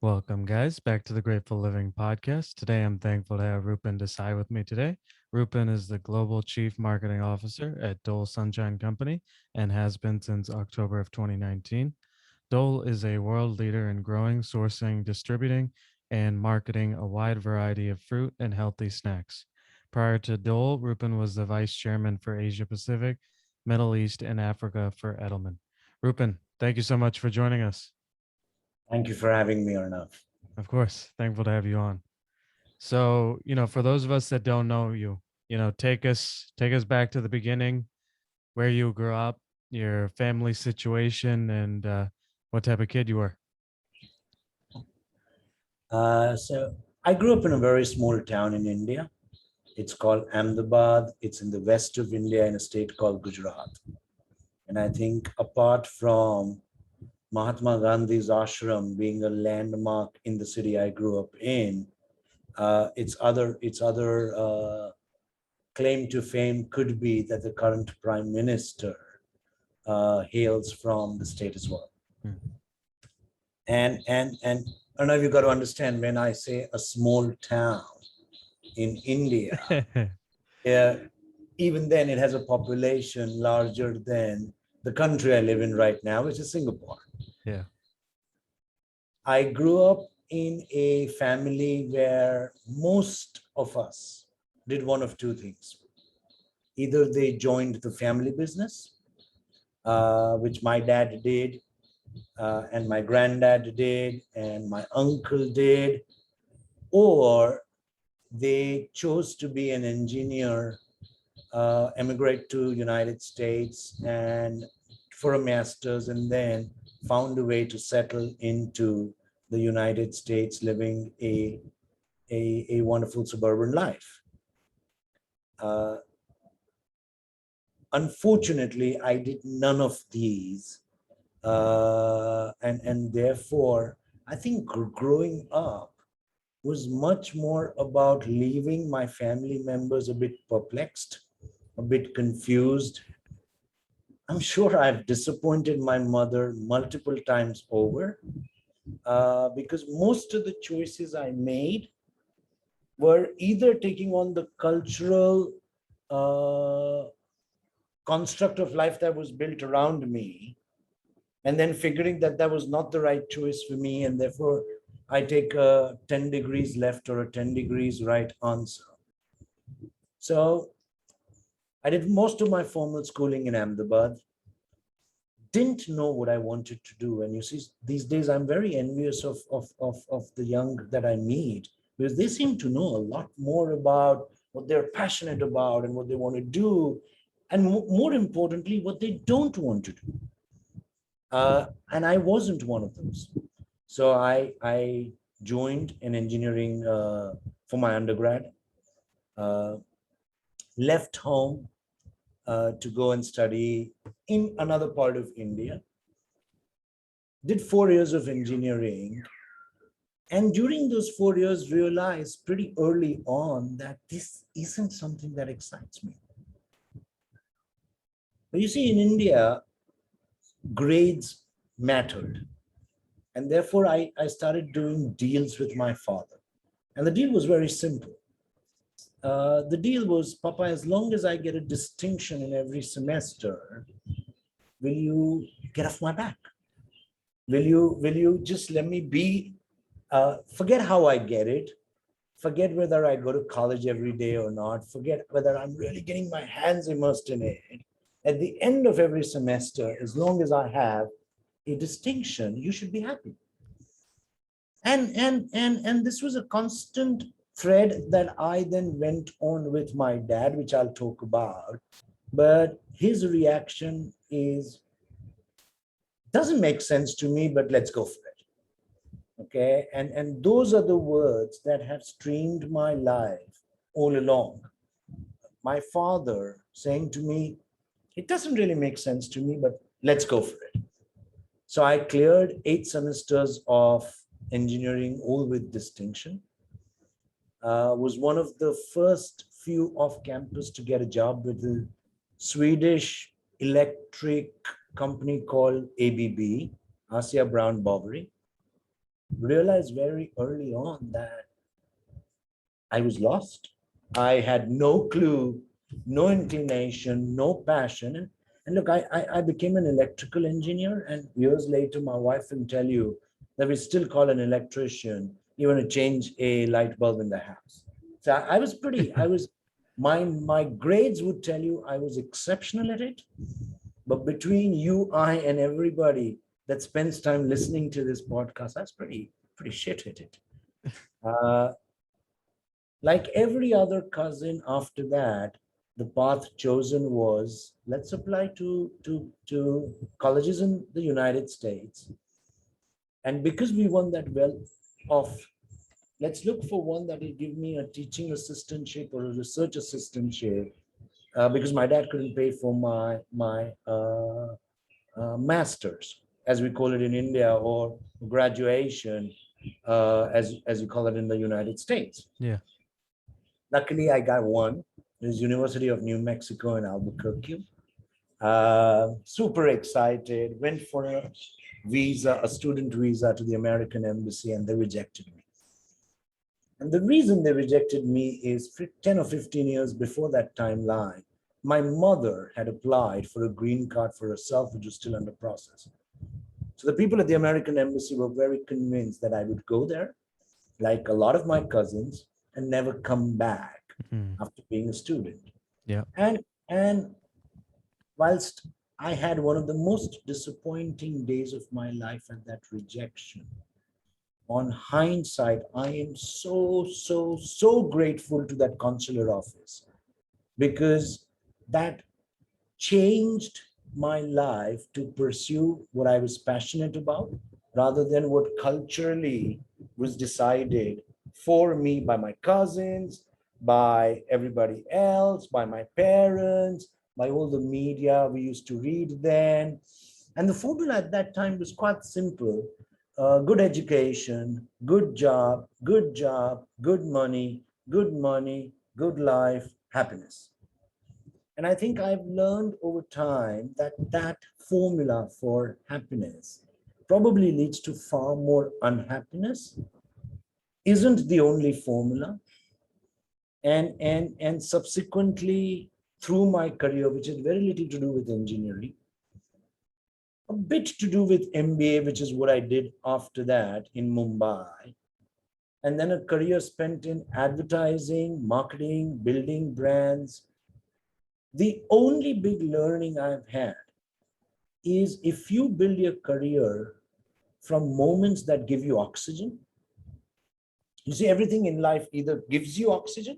Welcome, guys, back to the Grateful Living podcast. Today, I'm thankful to have Rupen Desai with me today. Rupen is the Global Chief Marketing Officer at Dole Sunshine Company and has been since October of 2019. Dole is a world leader in growing, sourcing, distributing, and marketing a wide variety of fruit and healthy snacks. Prior to Dole, Rupen was the Vice Chairman for Asia Pacific, Middle East, and Africa for Edelman. Rupen, thank you so much for joining us. Thank you for having me, Arnav. Of course, thankful to have you on. So, for those of us that don't know you, take us back to the beginning, where you grew up, your family situation, and what type of kid you were. So I grew up in a very small town in India. It's called Ahmedabad. It's in the west of India in a state called Gujarat. And I think apart from Mahatma Gandhi's ashram being a landmark in the city I grew up in, its other claim to fame could be that the current prime minister hails from the state as well. Hmm. And I don't know if you got to understand when I say a small town in India, yeah, even then it has a population larger than the country I live in right now, which is Singapore. Yeah. I grew up in a family where most of us did one of two things. Either they joined the family business, which my dad did, and my granddad did, and my uncle did, or they chose to be an engineer, emigrate to United States and for a master's, and then found a way to settle into the United States, living a wonderful suburban life. Uh, Unfortunately, I did none of these. And therefore, I think growing up was much more about leaving my family members a bit perplexed, a bit confused. I'm sure I've disappointed my mother multiple times over, because most of the choices I made were either taking on the cultural uh, construct of life that was built around me, and then figuring that that was not the right choice for me, and therefore I take a 10 degrees left or a 10 degrees right answer. So I did most of my formal schooling in Ahmedabad, didn't know what I wanted to do. And you see, these days I'm very envious of the young that I meet, because they seem to know a lot more about what they're passionate about and what they want to do. And more importantly, what they don't want to do. And I wasn't one of those. So I joined in engineering for my undergrad, uh, left home to go and study in another part of India, did 4 years of engineering. And during those 4 years, realized pretty early on that this isn't something that excites me. But you see, in India, grades mattered. And therefore, I started doing deals with my father. And the deal was very simple. The deal was, Papa, as long as I get a distinction in every semester, will you get off my back? Will you just let me be, forget how I get it, forget whether I go to college every day or not, forget whether I'm really getting my hands immersed in it. At the end of every semester, as long as I have a distinction, you should be happy. And this was a constant thread that I then went on with my dad, which I'll talk about. But his reaction is, doesn't make sense to me, but let's go for it. Okay. And those are the words that have streamed my life all along. My father saying to me, it doesn't really make sense to me, but let's go for it. So I cleared 8 semesters of engineering, all with distinction. Was one of the first few off campus to get a job with a Swedish electric company called ABB, Asia Brown Boveri. realized very early on that I was lost. I had no clue, no inclination, no passion. And look, I became an electrical engineer. And years later, my wife will tell you that we still call an electrician even to change a light bulb in the house. So I was my grades would tell you I was exceptional at it. But between you, I, and everybody that spends time listening to this podcast, I was pretty shit at it. Uh, like every other cousin after that, the path chosen was let's apply to colleges in the United States. And because we won that well off, let's look for one that will give me a teaching assistantship or a research assistantship, because my dad couldn't pay for my master's, as we call it in India, or graduation, as you call it in the United States. Yeah. Luckily, I got one. It was University of New Mexico in Albuquerque. Super excited. Went for a visa, a student visa to the American embassy, and they rejected me. And the reason they rejected me is 10 or 15 years before that timeline, my mother had applied for a green card for herself, which was still under process. So the people at the American embassy were very convinced that I would go there, like a lot of my cousins, and never come back Mhm. after being a student. Yeah. And whilst I had one of the most disappointing days of my life at that rejection, on hindsight, I am so grateful to that consular office, because that changed my life to pursue what I was passionate about rather than what culturally was decided for me by my cousins, by everybody else, by my parents, by all the media we used to read then. And the formula at that time was quite simple: good education, good job, good money, good life, happiness. And I think I've learned over time that that formula for happiness probably leads to far more unhappiness, isn't the only formula. And subsequently, through my career, which has very little to do with engineering, a bit to do with MBA, which is what I did after that in Mumbai, and then a career spent in advertising, marketing, building brands. The only big learning I've had is if you build your career from moments that give you oxygen, you see, everything in life either gives you oxygen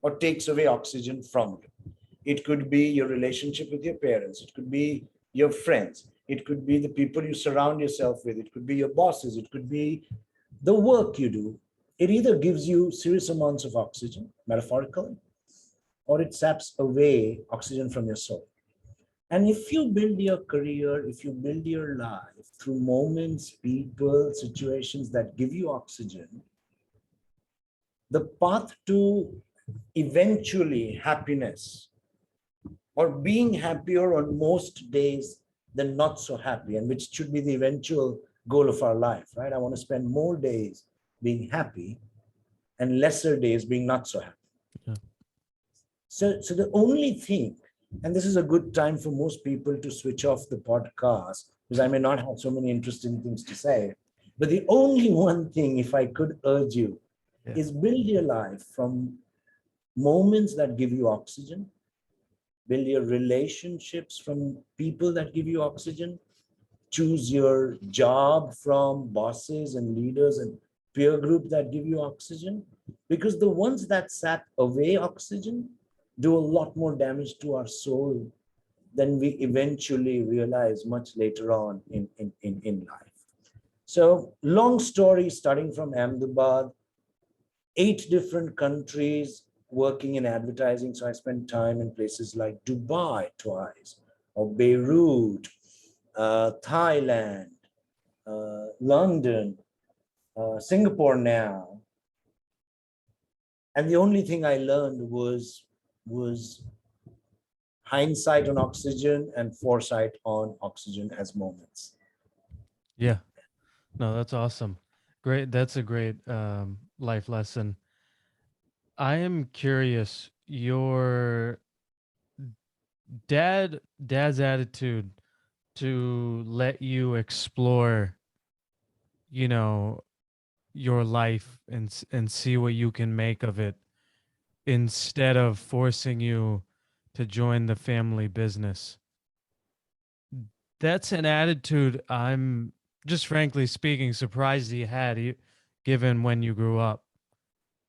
or takes away oxygen from you. It could be your relationship with your parents, it could be your friends, it could be the people you surround yourself with, it could be your bosses, it could be the work you do. It either gives you serious amounts of oxygen, metaphorically, or it saps away oxygen from your soul. And if you build your career, if you build your life through moments, people, situations that give you oxygen, the path to eventually happiness, or being happier on most days than not so happy, and which should be the eventual goal of our life, right? I want to spend more days being happy and lesser days being not so happy. Yeah. So the only thing, and this is a good time for most people to switch off the podcast, because I may not have so many interesting things to say, but the only one thing, if I could urge you, Yeah. is build your life from moments that give you oxygen, build your relationships from people that give you oxygen, choose your job from bosses and leaders and peer group that give you oxygen, because the ones that sap away oxygen do a lot more damage to our soul than we eventually realize much later on in life. So long story, starting from Ahmedabad, 8 different countries working in advertising. So I spent time in places like Dubai twice, or Beirut, Thailand, London, Singapore now. And the only thing I learned was hindsight on oxygen and foresight on oxygen as moments. Yeah. No, that's awesome. great. That's a great life lesson. I am curious. Your dad's attitude to let you explore, you know, your life and see what you can make of it instead of forcing you to join the family business. That's an attitude I'm just frankly speaking surprised he had given when you grew up.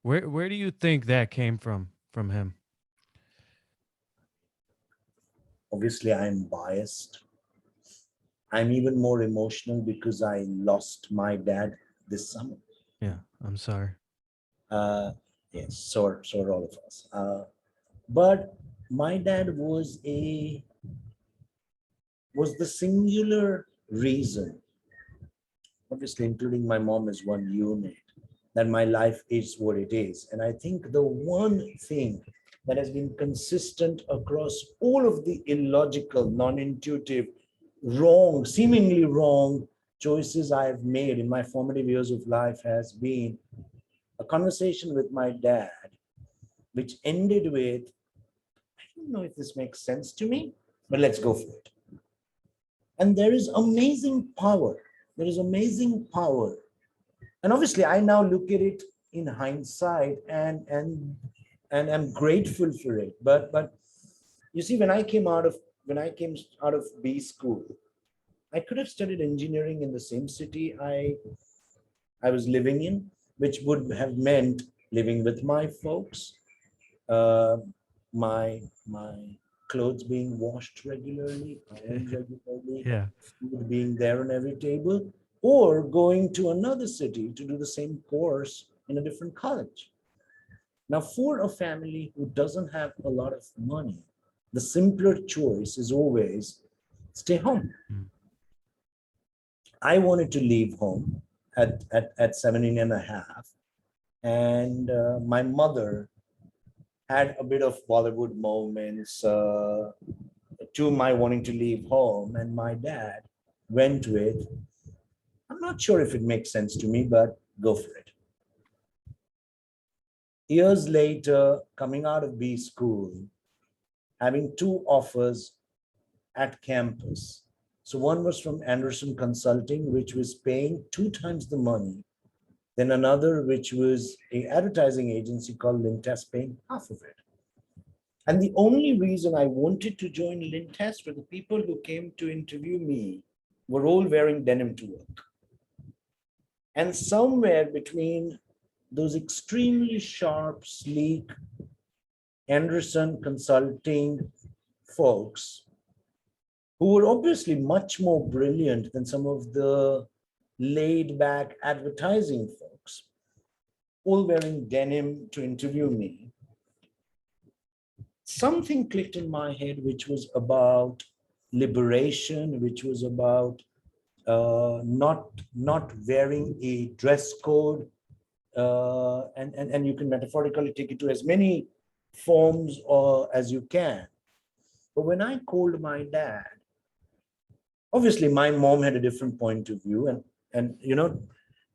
Where do you think that came from him? Obviously, I'm biased. I'm even more emotional because I lost my dad this summer. Yeah, I'm sorry. Uh, yes, so are all of us. But my dad was the singular reason, obviously including my mom as one unit, that my life is what it is. And I think the one thing that has been consistent across all of the illogical, non-intuitive, wrong, seemingly wrong choices I have made in my formative years of life has been a conversation with my dad, which ended with, I don't know if this makes sense to me, but let's go for it. And there is amazing power. There is amazing power. And obviously, I now look at it in hindsight and I'm grateful for it. But you see, when I came out of B school, I could have studied engineering in the same city I was living in, which would have meant living with my folks, uh, my clothes being washed regularly, ironed regularly, Yeah. food being there on every table, or going to another city to do the same course in a different college. Now, for a family who doesn't have a lot of money, the simpler choice is always stay home. Mm. I wanted to leave home at 17 and a half, and my mother had a bit of Bollywood moments to my wanting to leave home, and my dad went with, I'm not sure if it makes sense to me, but go for it. Years later, coming out of B school, having two offers at campus. So one was from Anderson Consulting, which was paying two times the money, then another, which was a advertising agency called Lintas, paying half of it. And the only reason I wanted to join Lintas were the people who came to interview me were all wearing denim to work. And somewhere between those extremely sharp, sleek Anderson Consulting folks, who were obviously much more brilliant than some of the laid back advertising folks, all wearing denim to interview me, something clicked in my head, which was about liberation, which was about not wearing a dress code, and you can metaphorically take it to as many forms as you can. But when I called my dad, obviously my mom had a different point of view, and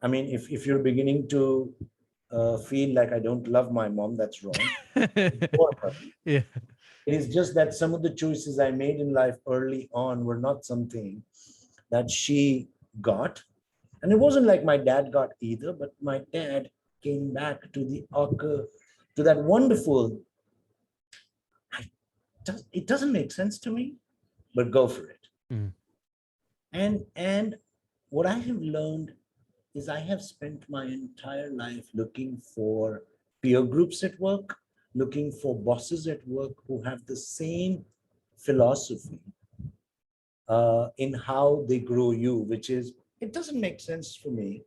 I mean, if you're beginning to feel like I don't love my mom, that's wrong. Yeah. It is just that some of the choices I made in life early on were not something that she got. And it wasn't like my dad got either, but my dad came back to the to that wonderful, it doesn't make sense to me, but go for it. Mm. And what I have learned is I have spent my entire life looking for peer groups at work, looking for bosses at work who have the same philosophy in how they grow you, which is, it doesn't make sense for me,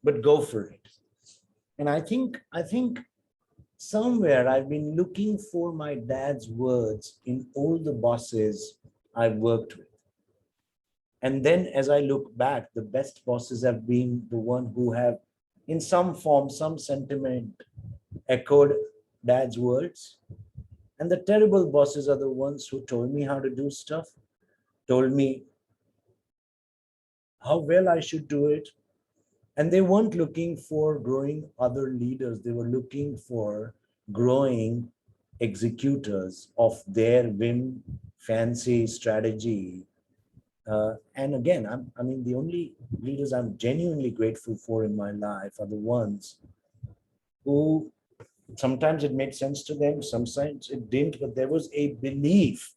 but go for it. And I think somewhere I've been looking for my dad's words in all the bosses I've worked with. And then as I look back, the best bosses have been the one who have, in some form, some sentiment, echoed dad's words. And the terrible bosses are the ones who told me how to do stuff, told me how well I should do it, And they weren't looking for growing other leaders. They were looking for growing executors of their whim, fancy strategy. And again, I mean, the only leaders I'm genuinely grateful for in my life are the ones who sometimes it made sense to them, sometimes it didn't, but there was a belief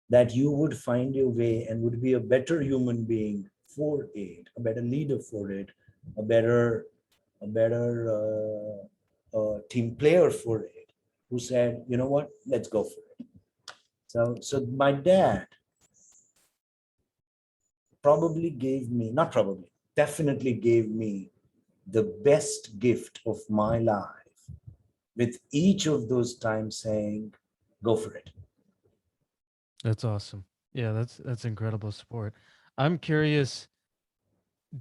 that you would find your way and would be a better human being for it, a better leader for it, a better, a better team player for it, who said, you know what, let's go for it. So my dad probably gave me, not probably, definitely gave me the best gift of my life, with each of those times saying, go for it. That's awesome. Yeah, that's incredible support. I'm curious,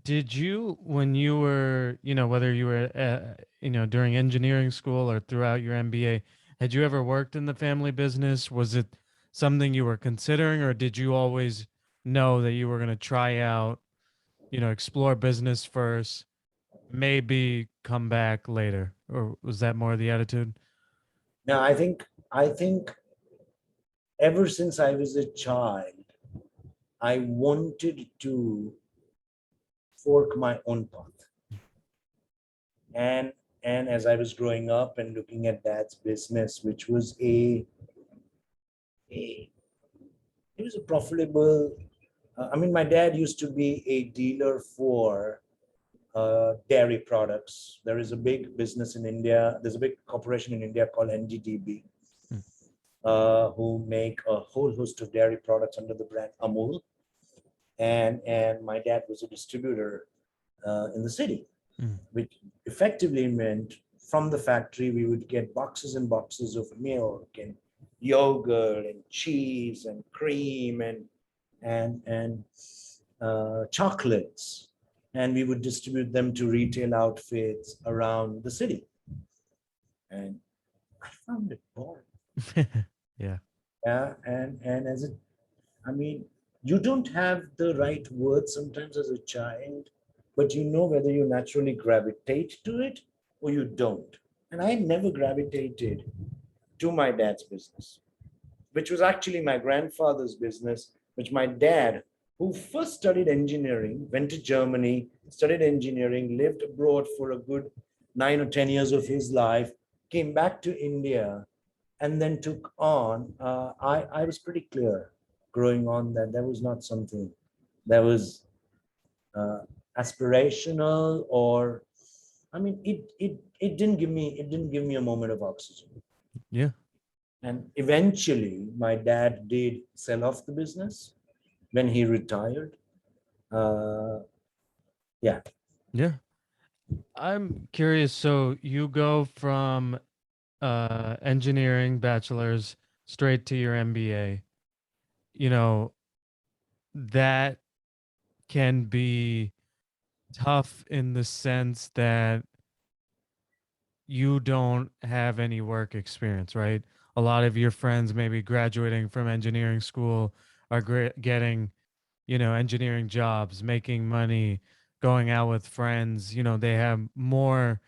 did you, when you were, whether you were, during engineering school or throughout your MBA, had you ever worked in the family business? Was it something you were considering, or did you always know that you were going to try out, explore business first, maybe come back later? Or was that more the attitude? Now, I think ever since I was a child, I wanted to fork my own path. And and as I was growing up and looking at dad's business, which was a it was a profitable. I mean, my dad used to be a dealer for dairy products. There is a big business in India. There's a big corporation in India called NGDB, Mm, who make a whole host of dairy products under the brand Amul. And my dad was a distributor in the city, mm. which effectively meant from the factory we would get boxes and boxes of milk and yogurt and cheese and cream and chocolates, and we would distribute them to retail outfits around the city. And I found it boring. Yeah. Yeah, and as it, I mean, you don't have the right words sometimes as a child, but you know whether you naturally gravitate to it or you don't. And I never gravitated to my dad's business, which was actually my grandfather's business, which my dad, who first studied engineering, went to Germany, studied engineering, lived abroad for a good 9 or 10 years of his life, came back to India, and then took on. I was pretty clear growing on that that was not something that was uh, aspirational, or I mean, it didn't give me a moment of oxygen. Yeah. And eventually, my dad did sell off the business when he retired. Uh, yeah. Yeah. I'm curious. So you go from engineering bachelor's straight to your MBA. You know, that can be tough in the sense that you don't have any work experience, right? A lot of your friends maybe graduating from engineering school are getting, engineering jobs, making money, going out with friends. They have more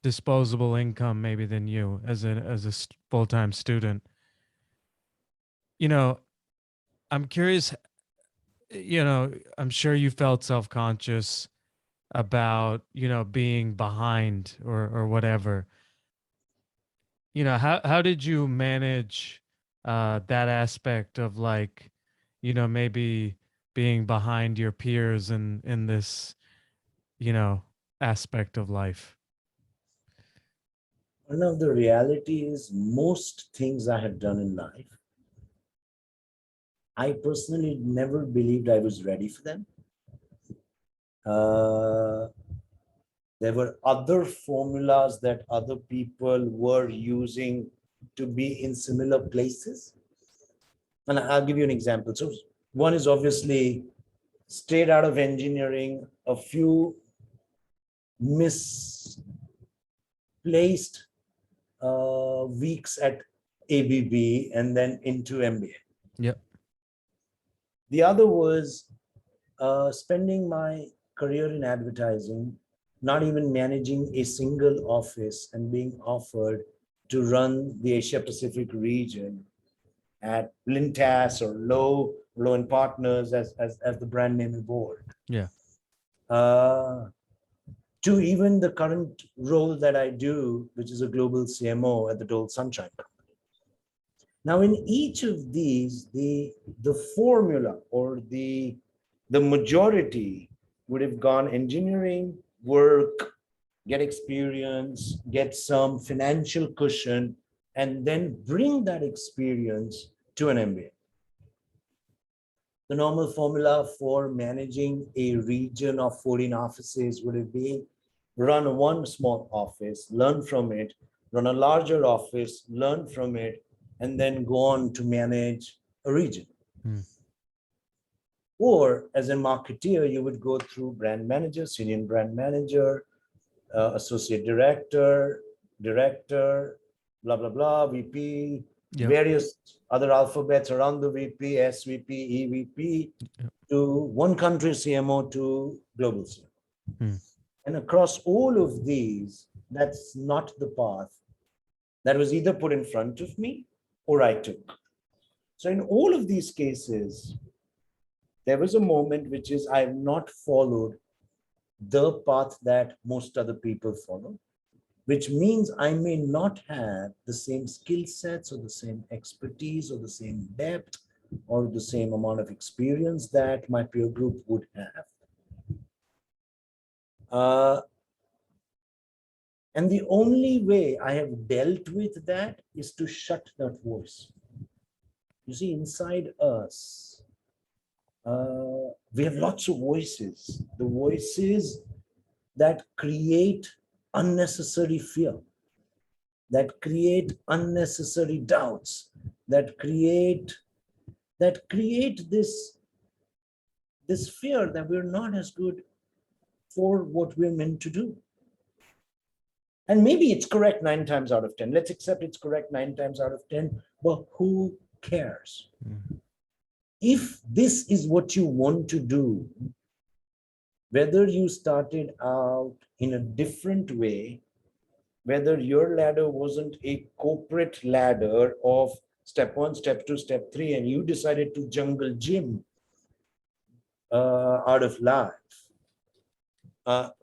disposable income maybe than you as a full-time student. You know, I'm curious, I'm sure you felt self-conscious about, being behind or whatever. How did you manage that aspect of, like, maybe being behind your peers in this, you know, aspect of life? One of the reality is most things I have done in life, I personally never believed I was ready for them. Uh, there were other formulas that other people were using to be in similar places. And I'll give you an example. So one is obviously straight out of engineering, a few misplaced weeks at ABB and then into MBA. Yep. The other was spending my career in advertising, not even managing a single office and being offered to run the Asia Pacific region at Lintas or Low and Partners as the brand name evolved. Yeah. Uh, to even the current role that I do, which is a global CMO at the Dole Sunshine Company. Now, in each of these, the formula or the majority would have gone engineering, work, get experience, get some financial cushion, and then bring that experience to an MBA. The normal formula for managing a region of 14 offices would have been run one small office, learn from it, run a larger office, learn from it, and then go on to manage a region. Mm. Or as a marketeer, you would go through brand manager, senior brand manager, associate director, director, blah, blah, blah, VP, Yep. various other alphabets around the VP, SVP, EVP, Yep. to one country CMO to global CMO. Mm. And across all of these, that's not the path that was either put in front of me or I took. So in all of these cases, there was a moment which is I have not followed the path that most other people follow, which means I may not have the same skill sets or the same expertise or the same depth or the same amount of experience that my peer group would have. And the only way I have dealt with that is to shut that voice. You see, inside us, we have lots of voices. The voices that create unnecessary fear, that create unnecessary doubts, that create this fear that we're not as good for what we're meant to do. And maybe it's correct 9 times out of 10. Let's accept it's correct 9 times out of 10, but who cares? Mm. If this is what you want to do, whether you started out in a different way, whether your ladder wasn't a corporate ladder of step 1, step 2, step 3, and you decided to jungle gym out of life,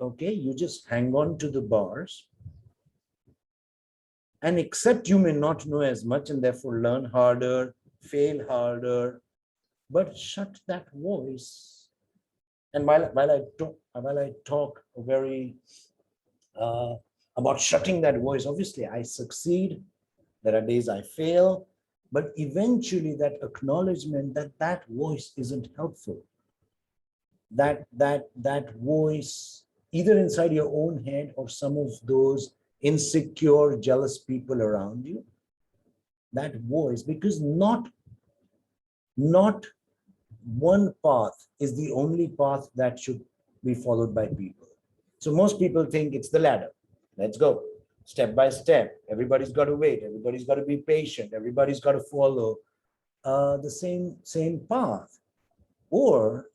okay, you just hang on to the bars and accept you may not know as much and therefore learn harder, fail harder, but shut that voice. And while I talk very about shutting that voice, obviously I succeed. There are days I fail, but eventually that acknowledgement that that voice isn't helpful, that voice either inside your own head or some of those insecure, jealous people around you, that voice, because not one path is the only path that should be followed by people. So most people think it's the ladder. Let's go step by step. Everybody's got to wait. Everybody's got to be patient. Everybody's got to follow the same path. Or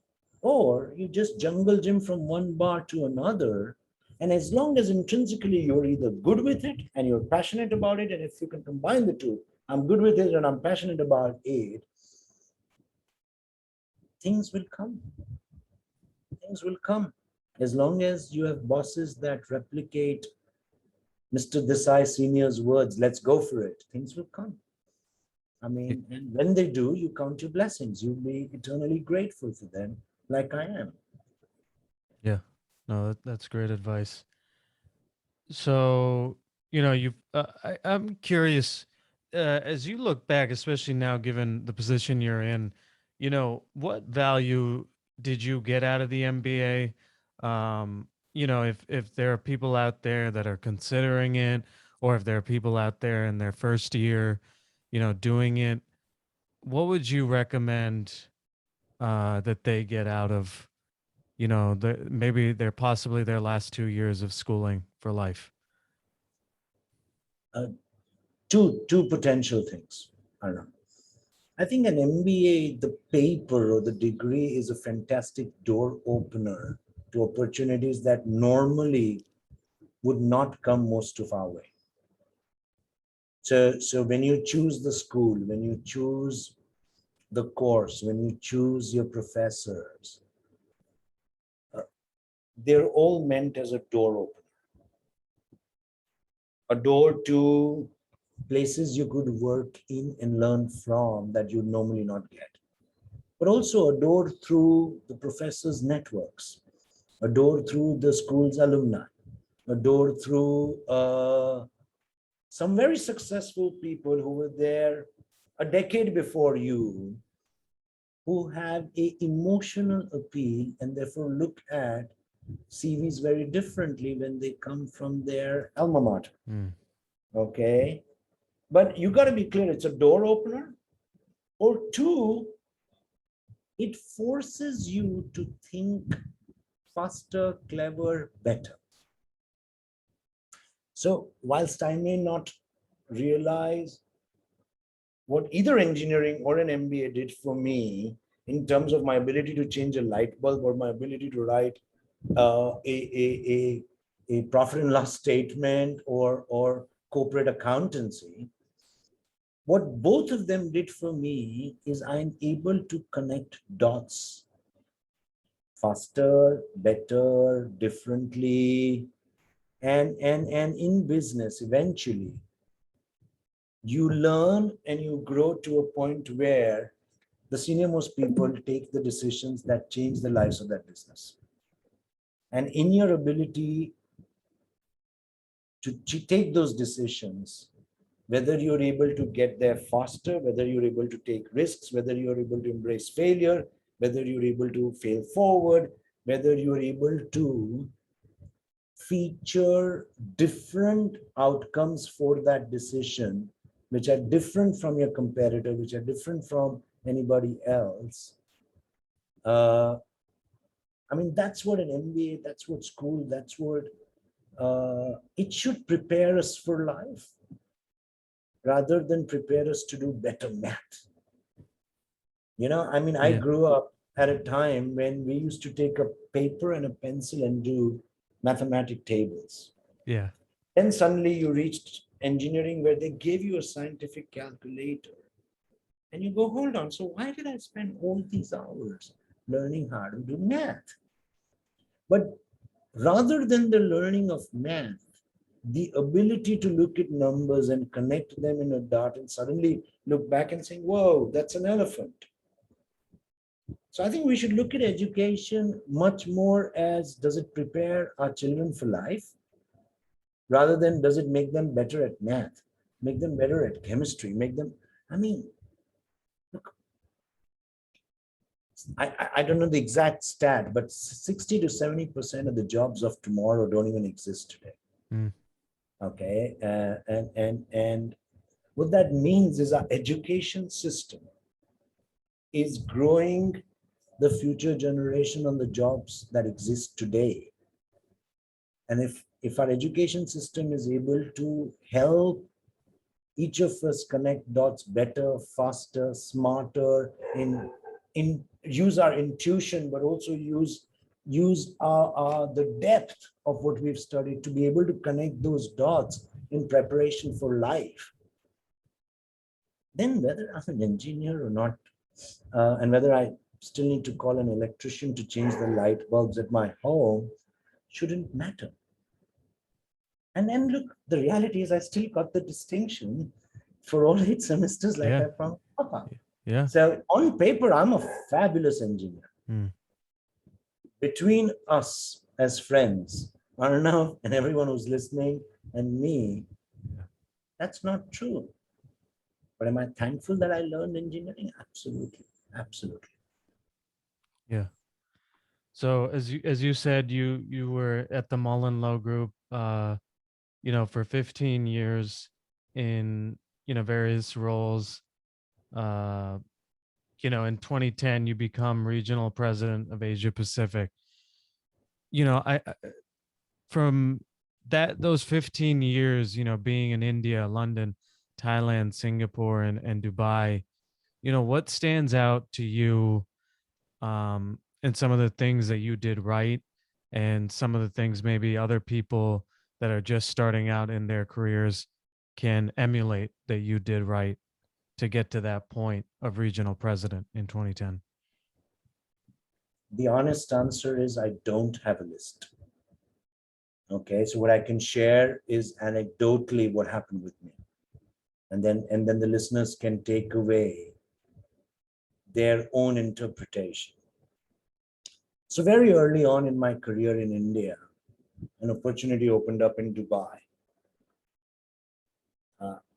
you just jungle gym from one bar to another. And as long as intrinsically you're either good with it and you're passionate about it, and if you can combine the two, I'm good with it and I'm passionate about it, things will come. Things will come. As long as you have bosses that replicate Mr. Desai Senior's words, let's go for it, things will come. I mean, and when they do, you count your blessings. You'll be eternally grateful for them, like I am. Yeah. No, that's great advice. So, I'm curious, as you look back, especially now, given the position you're in, what value did you get out of the MBA? If there are people out there that are considering it, or if there are people out there in their first year, doing it, what would you recommend that they get out of, maybe they're possibly their last 2 years of schooling for life? Uh, two potential things. I don't know. I think an MBA, the paper or the degree is a fantastic door opener to opportunities that normally would not come most of our way. So when you choose the school, when you choose the course, when you choose your professors, they're all meant as a door opener, a door to places you could work in and learn from that you'd normally not get, but also a door through the professors' networks, a door through the school's alumni, a door through some very successful people who were there a decade before you, who have a emotional appeal and therefore look at CVs very differently when they come from their alma mater. Mm. Okay. But you got to be clear, it's a door opener. Or two, it forces you to think faster, clever, better. So, whilst I may not realize what either engineering or an MBA did for me in terms of my ability to change a light bulb or my ability to write a profit and loss statement or corporate accountancy, what both of them did for me is I'm able to connect dots faster, better, differently, and in business eventually you learn and you grow to a point where the senior most people take the decisions that change the lives of that business. And in your ability to take those decisions, whether you're able to get there faster, whether you're able to take risks, whether you're able to embrace failure, whether you're able to fail forward, whether you're able to feature different outcomes for that decision, which are different from your competitor, which are different from anybody else. I mean, that's what an MBA, that's what school, that's what it should prepare us for life rather than prepare us to do better math. I mean, I Yeah. grew up at a time when we used to take a paper and a pencil and do mathematic tables. Yeah. Then suddenly you reached engineering where they gave you a scientific calculator. And you go, hold on, so why did I spend all these hours learning how to do math? But rather than the learning of math, the ability to look at numbers and connect them in a dot and suddenly look back and say, whoa, that's an elephant. So I think we should look at education much more as, does it prepare our children for life? Rather than, does it make them better at math, make them better at chemistry, make them, I mean, look, I don't know the exact stat, but 60 to 70% of the jobs of tomorrow don't even exist today. Mm. Okay. And what that means is our education system is growing the future generation on the jobs that exist today. And if our education system is able to help each of us connect dots better, faster, smarter, in use our intuition, but also use the depth of what we've studied to be able to connect those dots in preparation for life. Then whether I'm an engineer or not, and whether I still need to call an electrician to change the light bulbs at my home shouldn't matter. And then look, the reality is I still got the distinction for all 8 semesters like Yeah. I promised Papa. Yeah. So on paper, I'm a fabulous engineer. Mm. Between us as friends, Arnav and everyone who's listening and me, Yeah. that's not true. But am I thankful that I learned engineering? Absolutely. Absolutely. Yeah. So as you said, you were at the MullenLowe Group, for 15 years in various roles. Uh, in 2010, you become regional president of Asia Pacific. From those 15 years, being in India, London, Thailand, Singapore, and Dubai, what stands out to you, and some of the things that you did right, and some of the things maybe other people that are just starting out in their careers can emulate that you did right to get to that point of regional president in 2010? The honest answer is I don't have a list. Okay, so what I can share is anecdotally what happened with me. And then the listeners can take away their own interpretation. So very early on in my career in India, an opportunity opened up in Dubai.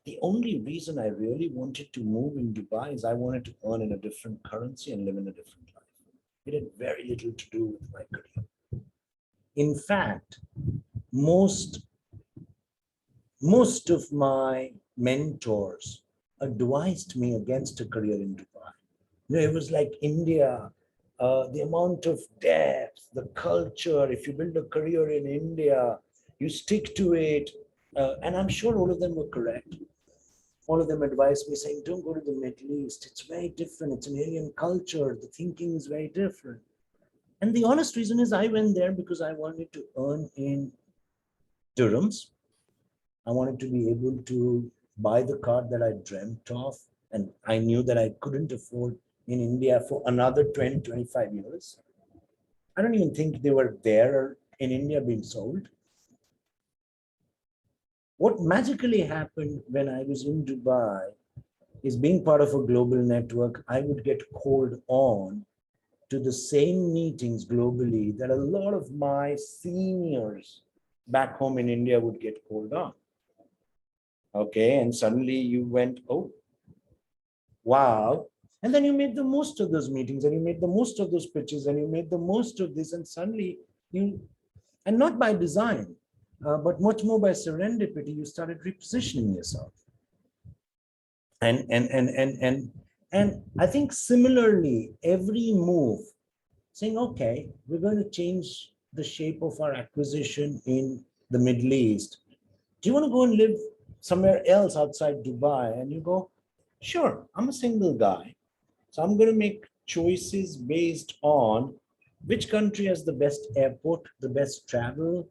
The only reason I really wanted to move in Dubai is I wanted to earn in a different currency and live in a different life. It had very little to do with my career. In fact, most most of my mentors advised me against a career in Dubai. It was like India, the amount of depth, the culture. If you build a career in India, you stick to it. And I'm sure all of them were correct. All of them advised me saying, don't go to the Middle East. It's very different. It's an alien culture. The thinking is very different. And the honest reason is I went there because I wanted to earn in dirhams. I wanted to be able to buy the car that I dreamt of, and I knew that I couldn't afford in India for another 20, 25 years. I don't even think they were there in India being sold. What magically happened when I was in Dubai is, being part of a global network, I would get called on to the same meetings globally that a lot of my seniors back home in India would get called on. Okay, and suddenly you went, oh, wow. And then you made the most of those meetings, and you made the most of those pitches, and you made the most of this, and suddenly you, and not by design, but much more by serendipity, you started repositioning yourself. And I think similarly, every move saying, okay, we're going to change the shape of our acquisition in the Middle East. Do you want to go and live somewhere else outside Dubai? And you go, sure, I'm a single guy. So I'm going to make choices based on which country has the best airport, the best travel,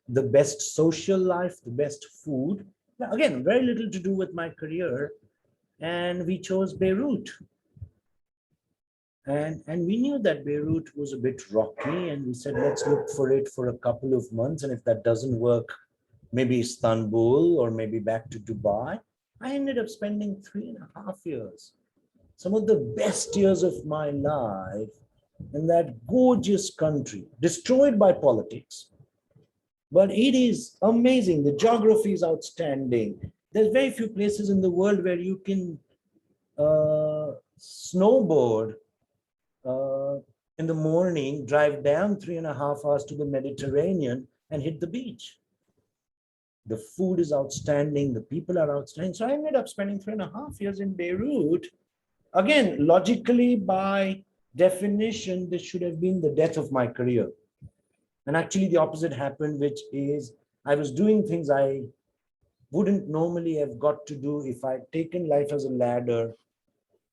the best social life, the best food. Now, again, very little to do with my career. And we chose Beirut. And we knew that Beirut was a bit rocky, and we said, let's look for it for a couple of months. And if that doesn't work, maybe Istanbul or maybe back to Dubai. I ended up spending 3.5 years, some of the best years of my life, in that gorgeous country, destroyed by politics. But it is amazing. The geography is outstanding. There's very few places in the world where you can snowboard in the morning, drive down 3.5 hours to the Mediterranean and hit the beach. The food is outstanding. The people are outstanding. So I ended up spending 3.5 years in Beirut. Again, logically, by definition, this should have been the death of my career. And actually the opposite happened, which is I was doing things I wouldn't normally have got to do if I'd taken life as a ladder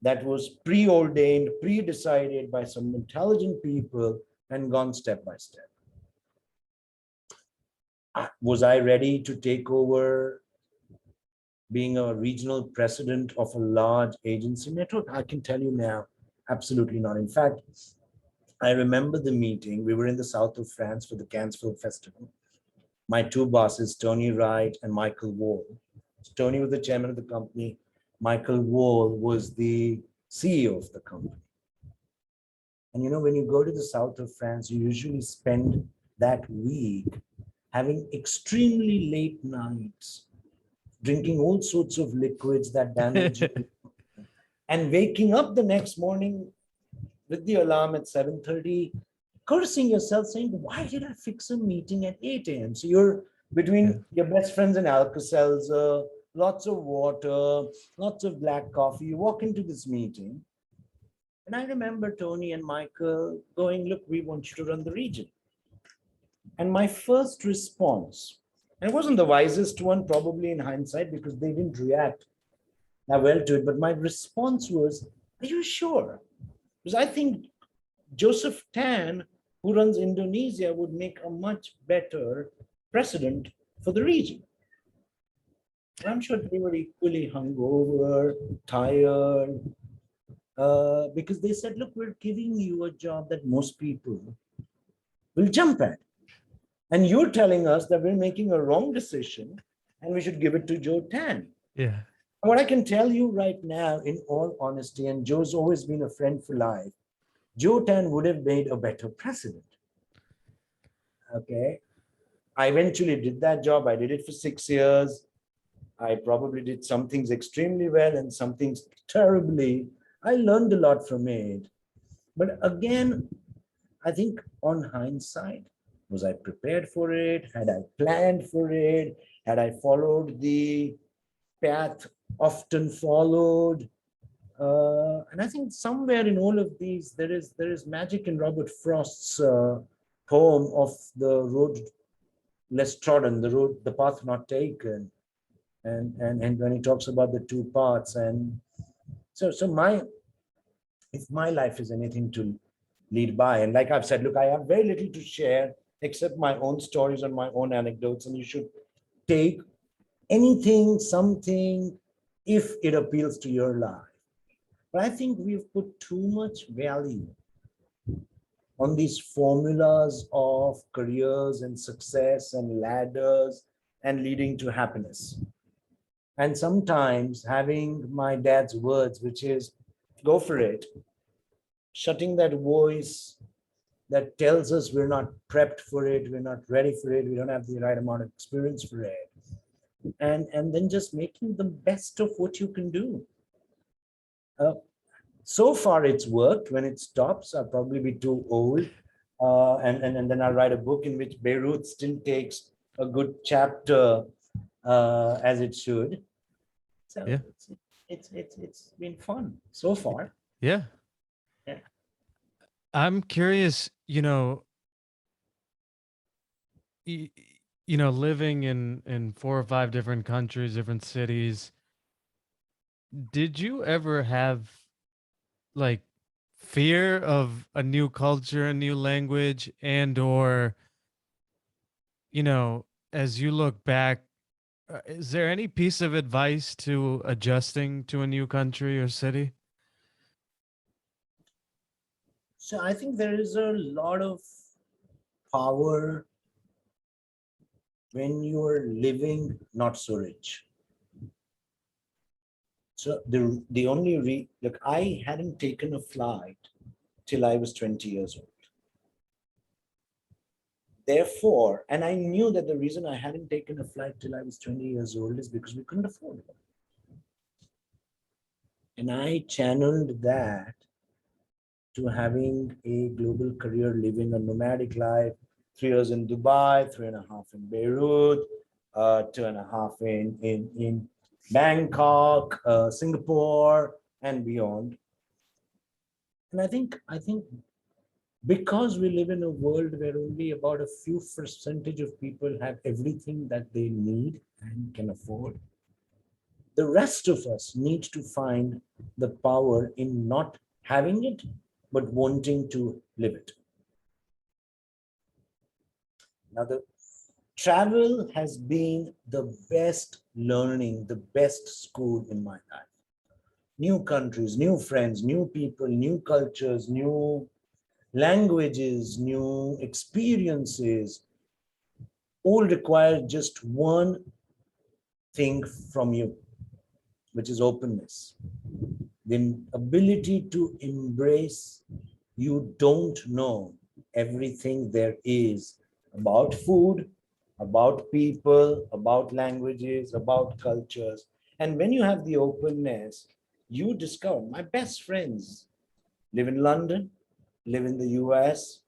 that was preordained, pre-decided by some intelligent people and gone step by step. Was I ready to take over being a regional president of a large agency network? I can tell you now, absolutely not. In fact, I remember the meeting. We were in the south of France for the Cannes Film Festival. My two bosses, Tony Wright and Michael Wall. Tony was the chairman of the company. Michael Wall was the CEO of the company. And when you go to the south of France, you usually spend that week having extremely late nights, drinking all sorts of liquids that damage you, and waking up the next morning with the alarm at 7:30, cursing yourself, saying, why did I fix a meeting at 8 a.m.? So you're between your best friends and Alka-Seltzer, lots of water, lots of black coffee. You walk into this meeting. And I remember Tony and Michael going, look, we want you to run the region. And my first response, and it wasn't the wisest one, probably in hindsight, because they didn't react that well to it, but my response was, are you sure? Because I think Joseph Tan who runs Indonesia would make a much better president for the region. I'm sure they were equally hungover, tired, because they said, look, we're giving you a job that most people will jump at. And you're telling us that we're making a wrong decision and we should give it to Joe Tan. Yeah. What I can tell you right now, in all honesty, and Joe's always been a friend for life, Joe Tan would have made a better president. Okay. I eventually did that job. I did it for 6 years. I probably did some things extremely well and some things terribly. I learned a lot from it. But again, I think on hindsight, was I prepared for it? Had I planned for it? Had I followed the path often followed? And I think somewhere in all of these, there is magic in Robert Frost's poem of the road less trodden, the path not taken, and when he talks about the two paths, and so my if my life is anything to lead by, and like I've said, look, I have very little to share except my own stories and my own anecdotes, and you should take anything, something, if it appeals to your life. But I think we've put too much value on these formulas of careers and success and ladders and leading to happiness. And sometimes having my dad's words, which is go for it, shutting that voice that tells us we're not prepped for it, we're not ready for it, we don't have the right amount of experience for it. And then just making the best of what you can do. So far it's worked. When it stops, I'll probably be too old. And then I'll write a book in which Beirut still takes a good chapter as it should. So Yeah. it's been fun so far. Yeah. Yeah. I'm curious, y- living in 4 or 5 different countries, different cities, did you ever have like fear of a new culture, a new language, and or, you know, as you look back, is there any piece of advice to adjusting to a new country or city? So I think there is a lot of power when you are living not so rich. So the only look, I hadn't taken a flight till I was 20 years old. Therefore, and I knew that the reason I hadn't taken a flight till I was 20 years old is because we couldn't afford it. And I channeled that to having a global career, living a nomadic life, 3 years in Dubai, 3.5 in Beirut, 2.5 in Bangkok, Singapore, and beyond. And I think because we live in a world where only about a few percentage of people have everything that they need and can afford, the rest of us need to find the power in not having it, but wanting to live it. Now, the travel has been the best learning, the best school in my life. New countries, new friends, new people, new cultures, new languages, new experiences, all require just one thing from you, which is openness. The ability to embrace you don't know everything there is about food, about people, about languages, about cultures. And when you have the openness, you discover my best friends live in London, live in the US,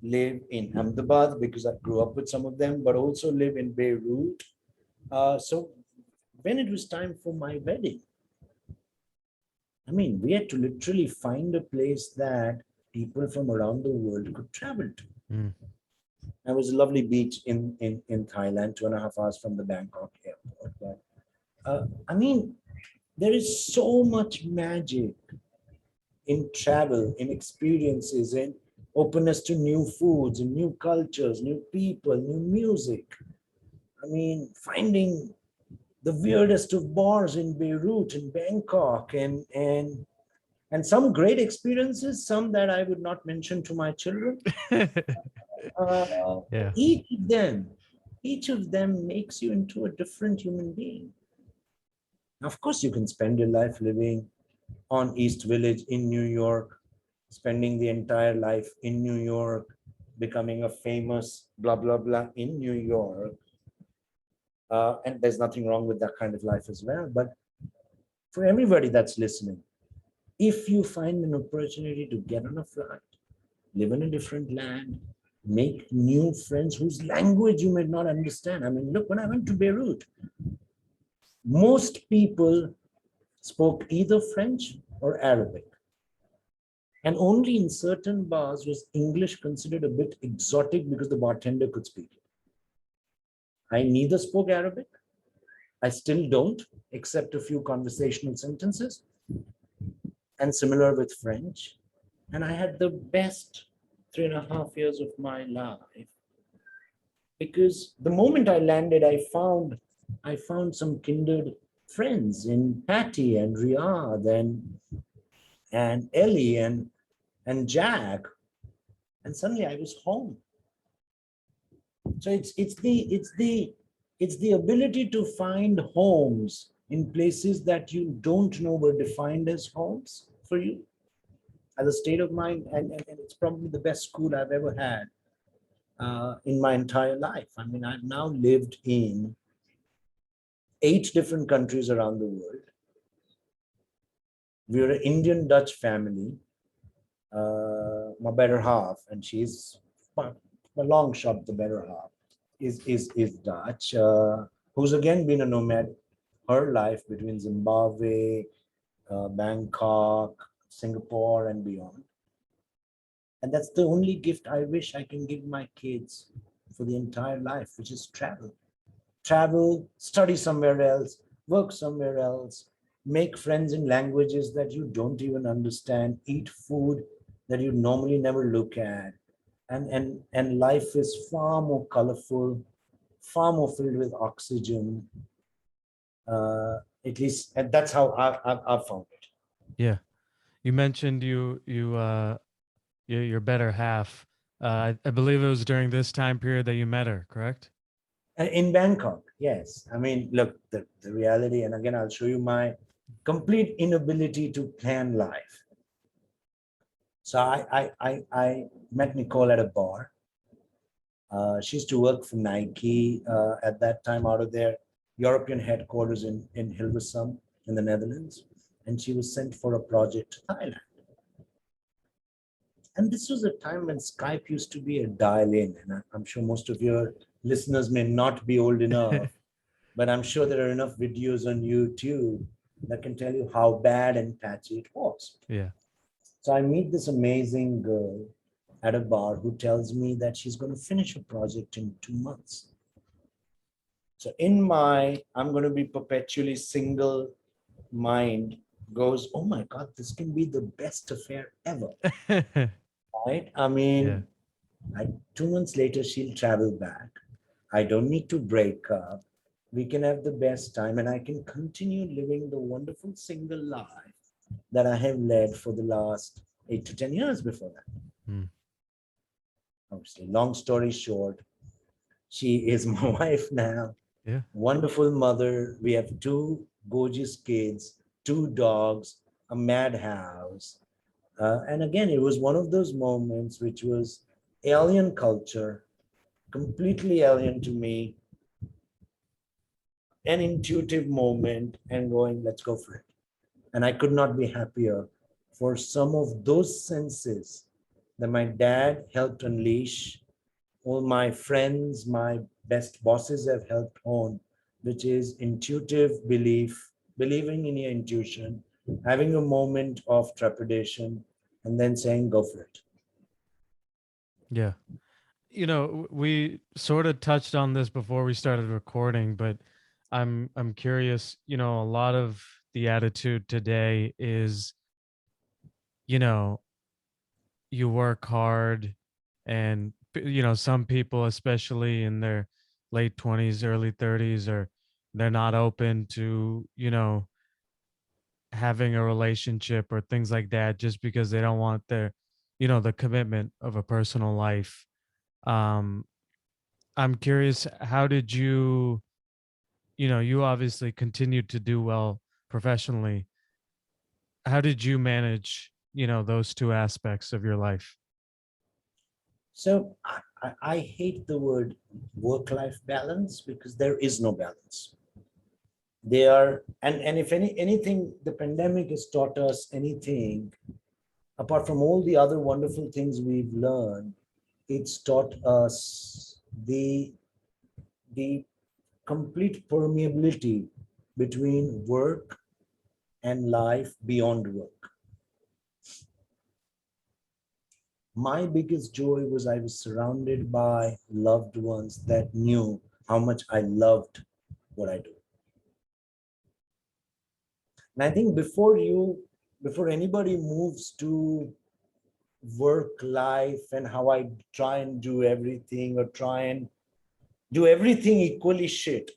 live in Ahmedabad because I grew up with some of them, but also live in Beirut. So when it was time for my wedding, I mean, we had to literally find a place that people from around the world could travel to. Mm. There was a lovely beach in Thailand, 2.5 hours from the Bangkok airport. But, I mean, there is so much magic in travel, in experiences, in openness to new foods and new cultures, new people, new music. I mean, finding the weirdest of bars in Beirut and Bangkok, and some great experiences, some that I would not mention to my children. Uh, Yeah. each of them, each of them makes you into a different human being. Of course, you can spend your life living on East Village in New York, spending the entire life in New York, becoming a famous blah blah blah in New York. And there's nothing wrong with that kind of life as well. But for everybody that's listening, if you find an opportunity to get on a flight, live in a different land, make new friends whose language you may not understand. I mean, look, when I went to Beirut, most people spoke either French or Arabic. And only in certain bars was English considered a bit exotic because the bartender could speak it. I neither spoke Arabic, I still don't, except a few conversational sentences, and similar with French. And I had the best 3.5 years of my life because the moment I landed, I found some kindred friends in Patty and Riyadh and Ellie and Jack, and suddenly I was home. So it's the ability to find homes in places that you don't know were defined as homes for you as a state of mind, and it's probably the best school I've ever had in my entire life. I mean, I've now lived in 8 different countries around the world. We're an Indian Dutch family. My better half, and she's a long shot the better half, is Dutch, who's again been a nomad her life between Zimbabwe, Bangkok, Singapore, and beyond. And that's the only gift I wish I can give my kids for the entire life, which is travel. Travel, study somewhere else, work somewhere else, make friends in languages that you don't even understand, eat food that you normally never look at. And life is far more colorful, far more filled with oxygen. At least, and that's how I've found it. Yeah. You mentioned your better half. I believe it was during this time period that you met her, correct? In Bangkok, yes. I mean, look, the reality, and again, I'll show you my complete inability to plan life. So I met Nicole at a bar. She used to work for Nike at that time out of their European headquarters in Hilversum in the Netherlands. And she was sent for a project to Thailand. And this was a time when Skype used to be a dial in. And I'm sure most of your listeners may not be old enough, but I'm sure there are enough videos on YouTube that can tell you how bad and patchy it was. Yeah. So I meet this amazing girl at a bar who tells me that she's going to finish a project in 2 months. So in my, I'm going to be perpetually single mind goes, oh my God, this can be the best affair ever. Right? I Yeah. mean, 2 months later, she'll travel back. I don't need to break up. We can have the best time, and I can continue living the wonderful single life that I have led for the last 8 to 10 years before that. Mm. Obviously, long story short, she is my wife now, Yeah. wonderful mother. We have 2 gorgeous kids, 2 dogs, a madhouse. And again, it was one of those moments which was alien culture, completely alien to me, an intuitive moment, and going, let's go for it. And I could not be happier for some of those senses that my dad helped unleash, all my friends, my best bosses have helped hone, which is intuitive belief, believing in your intuition, having a moment of trepidation, and then saying, go for it. Yeah. We sort of touched on this before we started recording, but I'm curious, a lot of the attitude today is, you know, you work hard, and some people, especially in their late 20s, early 30s, or they're not open to having a relationship or things like that, just because they don't want the commitment of a personal life. um I'm curious, how did you obviously continued to do well professionally. How did you manage those two aspects of your life? So I hate the word work-life balance because there is no balance. They are, and if anything, the pandemic has taught us anything, apart from all the other wonderful things we've learned, it's taught us the complete permeability between work and life beyond work. My biggest joy was I was surrounded by loved ones that knew how much I loved what I do. And I think before anybody moves to work life and how I try and do everything or try and do everything equally shit,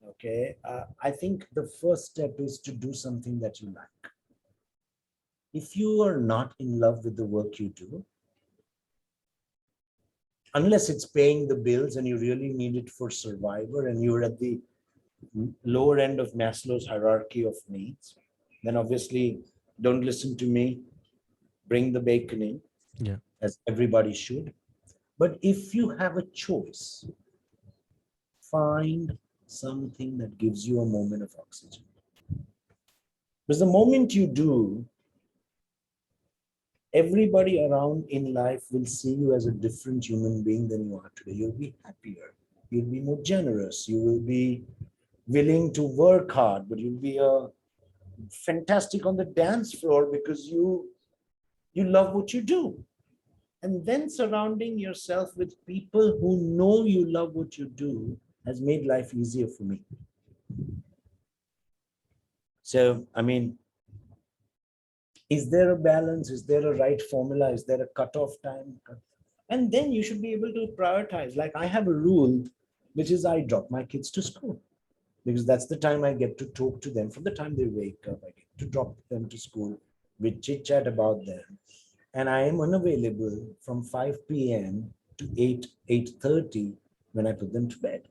okay, I think the first step is to do something that you like. If you are not in love with the work you do, unless it's paying the bills and you really need it for survival and you're at the lower end of Maslow's hierarchy of needs, then obviously don't listen to me, bring the bacon in, Yeah. as everybody should. But if you have a choice, find something that gives you a moment of oxygen. Because the moment you do, everybody around in life will see you as a different human being than you are today. You'll be happier, you'll be more generous, you will be willing to work hard, but you'll be fantastic on the dance floor because you love what you do. And then surrounding yourself with people who know you love what you do has made life easier for me. So, I mean, is there a balance? Is there a right formula? Is there a cutoff time? And then you should be able to prioritize. Like I have a rule, which is I drop my kids to school because that's the time I get to talk to them. From the time they wake up, I get to drop them to school. We chit chat about them. And I am unavailable from 5 p.m. to 8:30 when I put them to bed.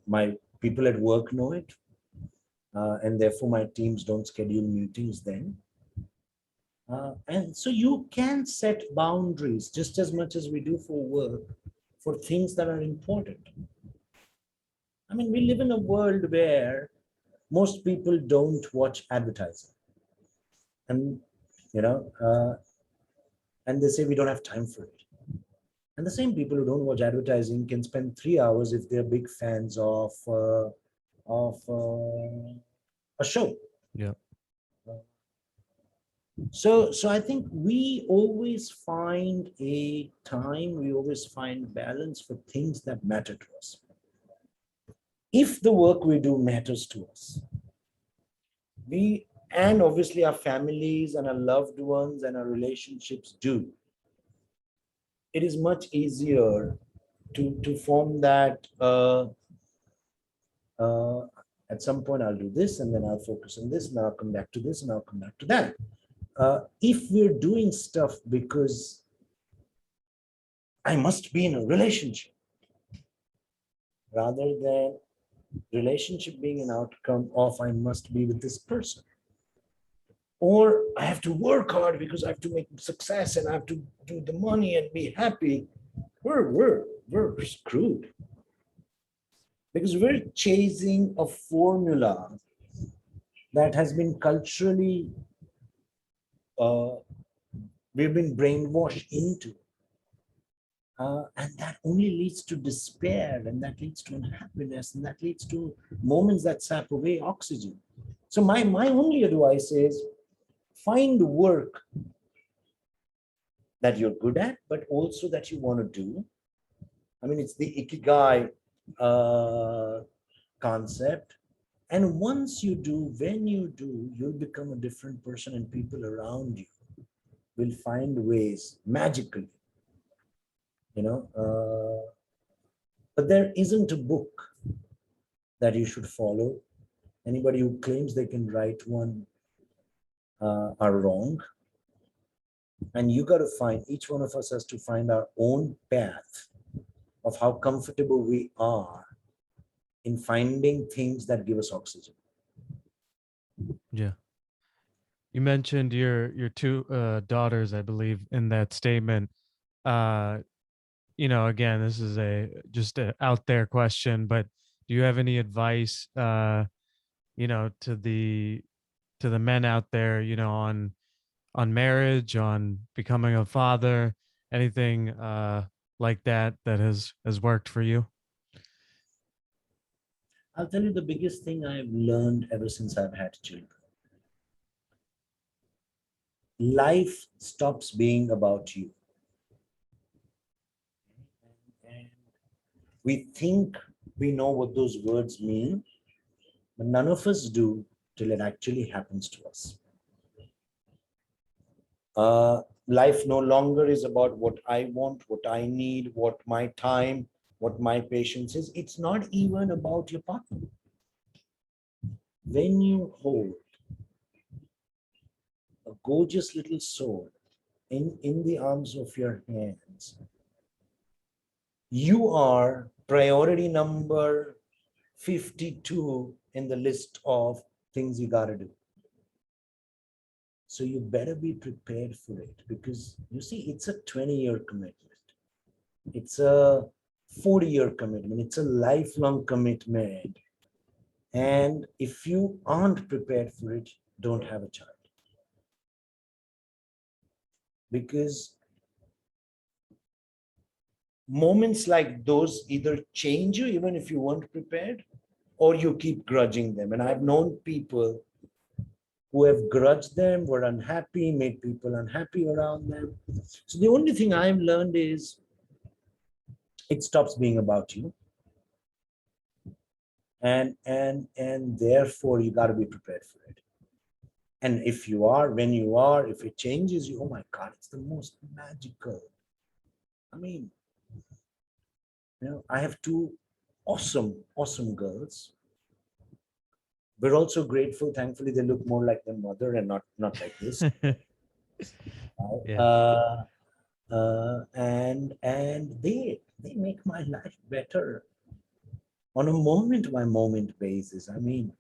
My people at work know it, and therefore my teams don't schedule meetings then. And so you can set boundaries just as much as we do for work for things that are important. I mean, we live in a world where most people don't watch advertising, and you know, and they say we don't have time for it. And the same people who don't watch advertising can spend 3 hours if they're big fans of a show. Yeah. So I think we always find a time, we always find balance for things that matter to us. If the work we do matters to us, we, and obviously our families and our loved ones and our relationships do, it is much easier to form that uh, at some point I'll do this and then I'll focus on this and I'll come back to this and I'll come back to that. If we're doing stuff because I must be in a relationship rather than relationship being an outcome of I must be with this person, or I have to work hard because I have to make success and I have to do the money and be happy, we're screwed because we're chasing a formula that has been culturally we've been brainwashed into. And that only leads to despair, and that leads to unhappiness, and that leads to moments that sap away oxygen. So my only advice is find work that you're good at, but also that you want to do. I mean, it's the ikigai concept. And once you do, when you do, you'll become a different person, and people around you will find ways magically, you know. But there isn't a book that you should follow. Anybody who claims they can write one are wrong. And you got to find, each one of us has to find our own path of how comfortable we are in finding things that give us oxygen. Yeah. You mentioned your two daughters, I believe, in that statement. Uh, again, this is a just a out there question, but do you have any advice, to the men out there, on marriage, on becoming a father, anything like that has worked for you? I'll tell you the biggest thing I've learned ever since I've had children. Life stops being about you. And we think we know what those words mean, but none of us do till it actually happens to us. Life no longer is about what I want, what I need, what my time, what my patience is. It's not even about your partner. When you hold a gorgeous little soul in the arms of your hands, you are priority number 52 in the list of things you got to do. So you better be prepared for it, because you see, it's a 20-year commitment. It's a 40-year commitment. It's a lifelong commitment. And if you aren't prepared for it, don't have a child. Because moments like those either change you, even if you weren't prepared, or you keep grudging them. And I've known people who have grudged them, were unhappy, made people unhappy around them. So the only thing I've learned is it stops being about you. And therefore you got to be prepared for it. And if you are, when you are, if it changes you, oh my God, it's the most magical. I mean, I have two awesome girls. We're also grateful. Thankfully, they look more like their mother and not like this. Yeah. And they make my life better on a moment by moment basis. I mean,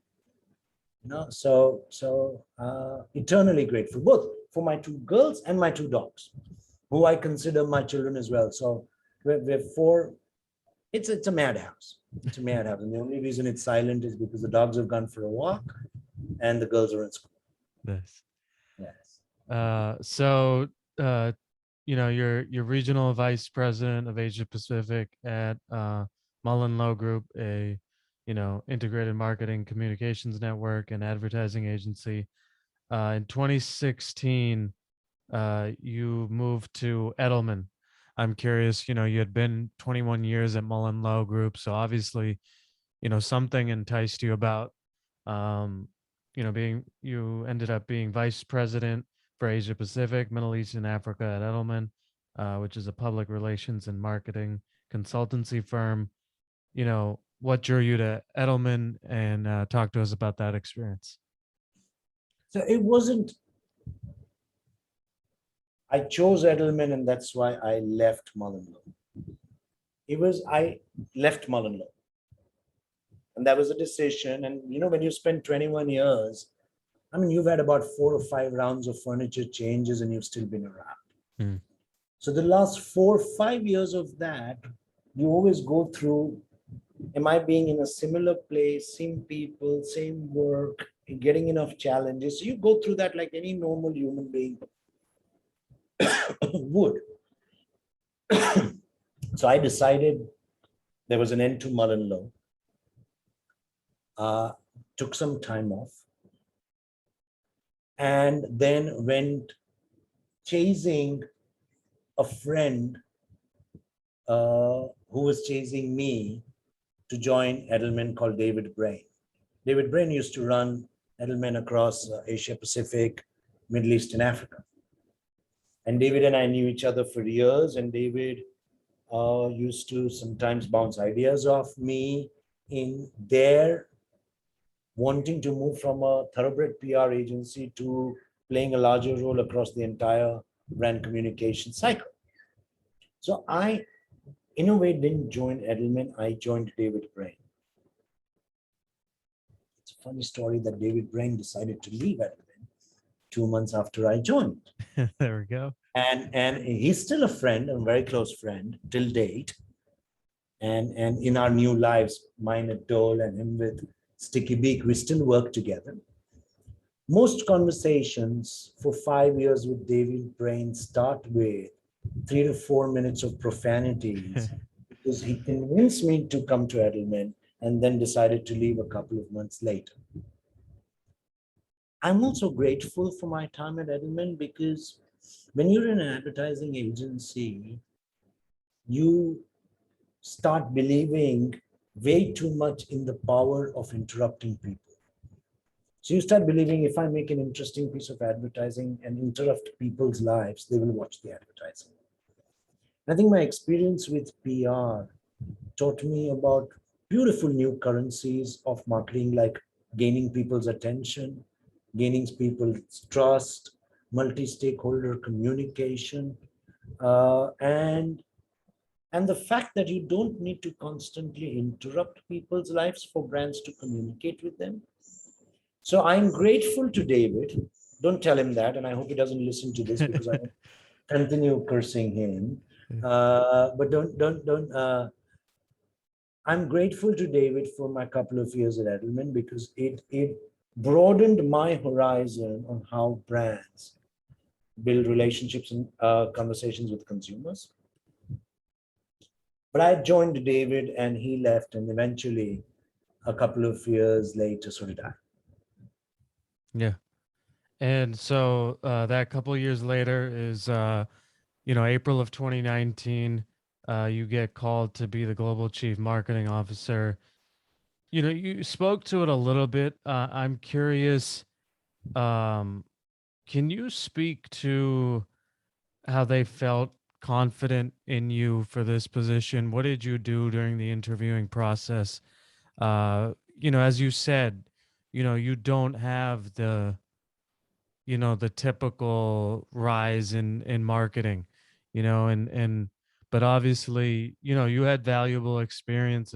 eternally grateful, both for my two girls and my two dogs, who I consider my children as well. So we're four. It's a madhouse. It's a madhouse. And the only reason it's silent is because the dogs have gone for a walk and the girls are in school. Nice. Yes. So you're regional vice president of Asia Pacific at MullenLowe Group, a integrated marketing communications network and advertising agency. In 2016, you moved to Edelman. I'm curious, you had been 21 years at MullenLowe Group, so obviously, something enticed you about, um, you ended up being vice president for Asia Pacific, Middle East, and Africa at Edelman, which is a public relations and marketing consultancy firm. What drew you to Edelman, and talk to us about that experience. So it wasn't, I chose Edelman and that's why I left MullenLowe. I left MullenLowe. And that was a decision. And when you spend 21 years, I mean, you've had about 4 or 5 rounds of furniture changes and you've still been around. Mm. So the last 4 or 5 years of that, you always go through, am I being in a similar place, same people, same work, getting enough challenges? So you go through that like any normal human being would. So I decided there was an end to MullenLowe. Took some time off, and then went chasing a friend who was chasing me to join Edelman, called David Brain. David Brain used to run Edelman across Asia Pacific, Middle East, and Africa. And David and I knew each other for years, and David used to sometimes bounce ideas off me in their wanting to move from a thoroughbred PR agency to playing a larger role across the entire brand communication cycle. So I, in a way, didn't join Edelman. I joined David Brain. It's a funny story that David Brain decided to leave Edelman 2 months after I joined. There we go. And he's still a friend, a very close friend till date. And in our new lives, mine at Dole and him with Sticky Beak, we still work together. Most conversations for 5 years with David Brain start with 3 to 4 minutes of profanities because he convinced me to come to Edelman and then decided to leave a couple of months later. I'm also grateful for my time at Edelman because when you're in an advertising agency, you start believing way too much in the power of interrupting people. So you start believing if I make an interesting piece of advertising and interrupt people's lives, they will watch the advertising. I think my experience with PR taught me about beautiful new currencies of marketing, like gaining people's attention, gaining people's trust, multi-stakeholder communication, and the fact that you don't need to constantly interrupt people's lives for brands to communicate with them. So I'm grateful to David. Don't tell him that, and I hope he doesn't listen to this because I will continue cursing him. But don't. I'm grateful to David for my couple of years at Edelman because it broadened my horizon on how brands build relationships and conversations with consumers. But I joined David and he left, and eventually, a couple of years later, so did I. Yeah. And so that couple years later is April of 2019. You get called to be the global chief marketing officer. You spoke to it a little bit. I'm curious. Um, can you speak to how they felt confident in you for this position? What did you do during the interviewing process? As you said, you don't have the typical rise in marketing, and but obviously, you had valuable experience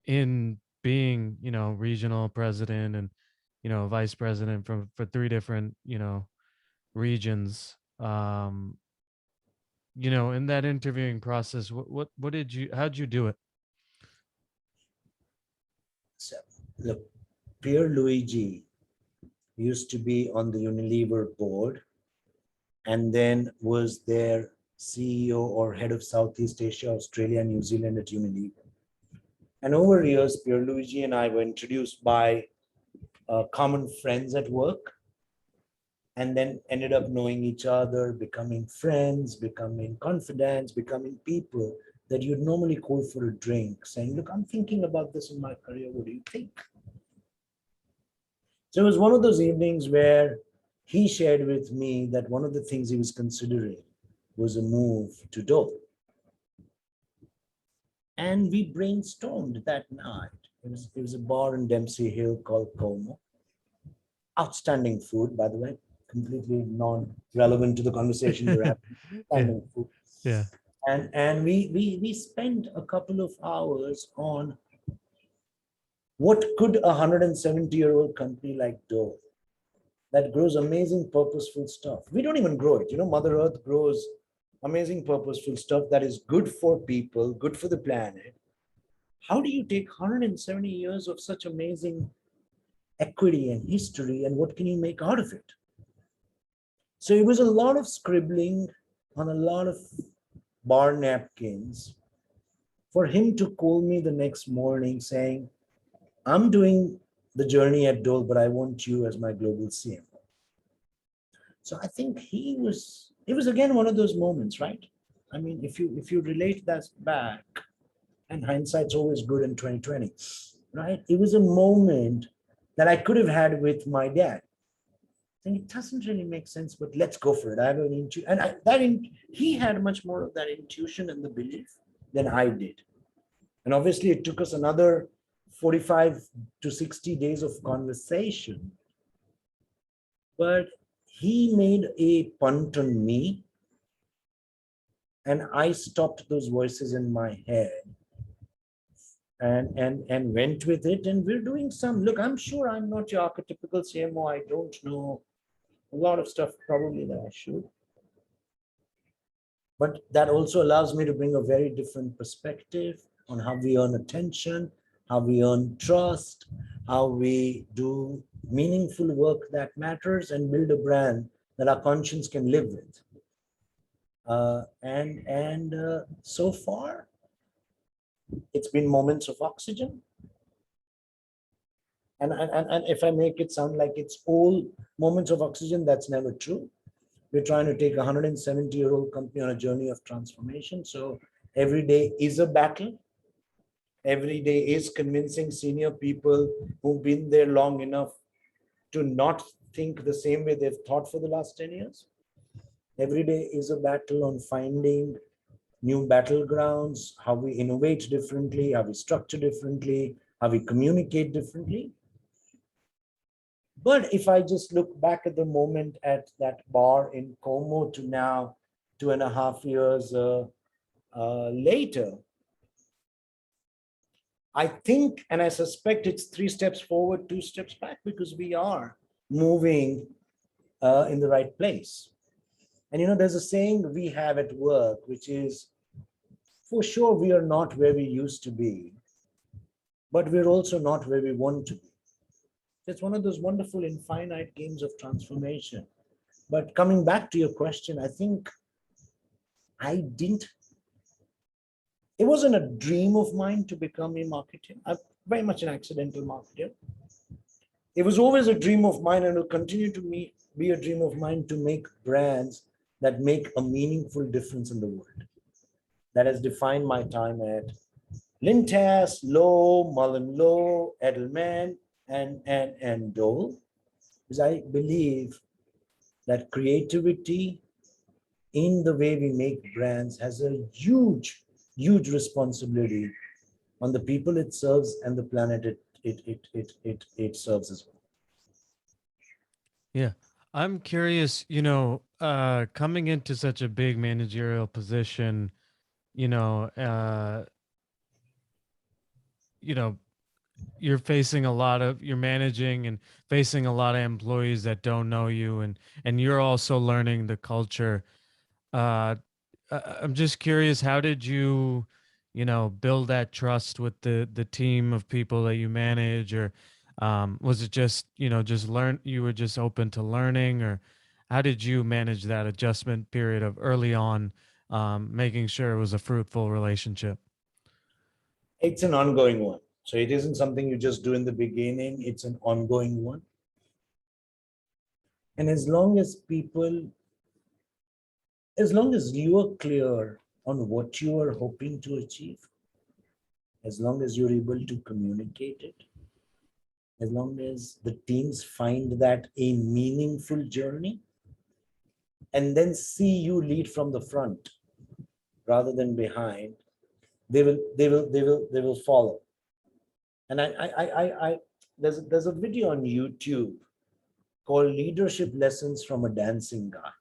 in being, regional president and, vice president for three different, regions. In that interviewing process, what did you how'd you do it? So, look, Pierre Luigi used to be on the Unilever board and then was their CEO or head of Southeast Asia, Australia, New Zealand at Unilever. And over years, Pierluigi and I were introduced by common friends at work and then ended up knowing each other, becoming friends, becoming confidants, becoming people that you'd normally call for a drink, saying, look, I'm thinking about this in my career. What do you think? So it was one of those evenings where he shared with me that one of the things he was considering was a move to Dole. And we brainstormed that night. It was a bar in Dempsey Hill called Como. Outstanding food, by the way, completely non-relevant to the conversation we're having. Yeah, Outstanding food. yeah. And we spent a couple of hours on what could a 170-year-old company like Dole that grows amazing purposeful stuff. We don't even grow it. Mother Earth grows amazing purposeful stuff that is good for people, good for the planet. How do you take 170 years of such amazing equity and history and what can you make out of it? So it was a lot of scribbling on a lot of bar napkins for him to call me the next morning saying, I'm doing the journey at Dole, but I want you as my global CMO. So I think it was again one of those moments, right? I mean, if you relate that back, and hindsight's always good in 2020. right? It was a moment that I could have had with my dad. And it doesn't really make sense, but let's go for it. I have an intuition, and he had much more of that intuition and the belief than I did. And obviously, it took us another 45 to 60 days of conversation. But he made a punt on me, and I stopped those voices in my head and went with it. And we're doing some look. I'm sure I'm not your archetypical CMO. I don't know a lot of stuff probably that I should. But that also allows me to bring a very different perspective on how we earn attention, how we earn trust, how we do meaningful work that matters and build a brand that our conscience can live with. And so far, it's been moments of oxygen. And if I make it sound like it's all moments of oxygen, that's never true. We're trying to take a 170-year-old company on a journey of transformation. So every day is a battle. Every day is convincing senior people who've been there long enough to not think the same way they've thought for the last 10 years. Every day is a battle on finding new battlegrounds, how we innovate differently, how we structure differently, how we communicate differently. But if I just look back at the moment at that bar in Como to now, 2.5 years later, I think and I suspect it's 3 steps forward, 2 steps back, because we are moving in the right place. And there's a saying we have at work, which is, for sure, we are not where we used to be, but we're also not where we want to be. It's one of those wonderful infinite games of transformation. But coming back to your question, I think I didn't, it wasn't a dream of mine to become a marketer. I'm very much an accidental marketer. It was always a dream of mine and will continue to be a dream of mine to make brands that make a meaningful difference in the world. That has defined my time at Lintas, Lowe, MullenLowe, Edelman, and Dole, because I believe that creativity in the way we make brands has a huge, huge responsibility on the people it serves and the planet it serves as well. Yeah. I'm curious, coming into such a big managerial position, you know, uh, you know, you're managing and facing a lot of employees that don't know you, and you're also learning the culture. Uh, I'm just curious, how did you, build that trust with the team of people that you manage, or was it just, just learn, you were just open to learning, or how did you manage that adjustment period of early on, making sure it was a fruitful relationship? It's an ongoing one. So it isn't something you just do in the beginning, it's an ongoing one. And as long as you are clear on what you are hoping to achieve, as long as you're able to communicate it, as long as the teams find that a meaningful journey, and then see you lead from the front rather than behind, they will follow. And there's a video on YouTube called Leadership Lessons from a Dancing Guy.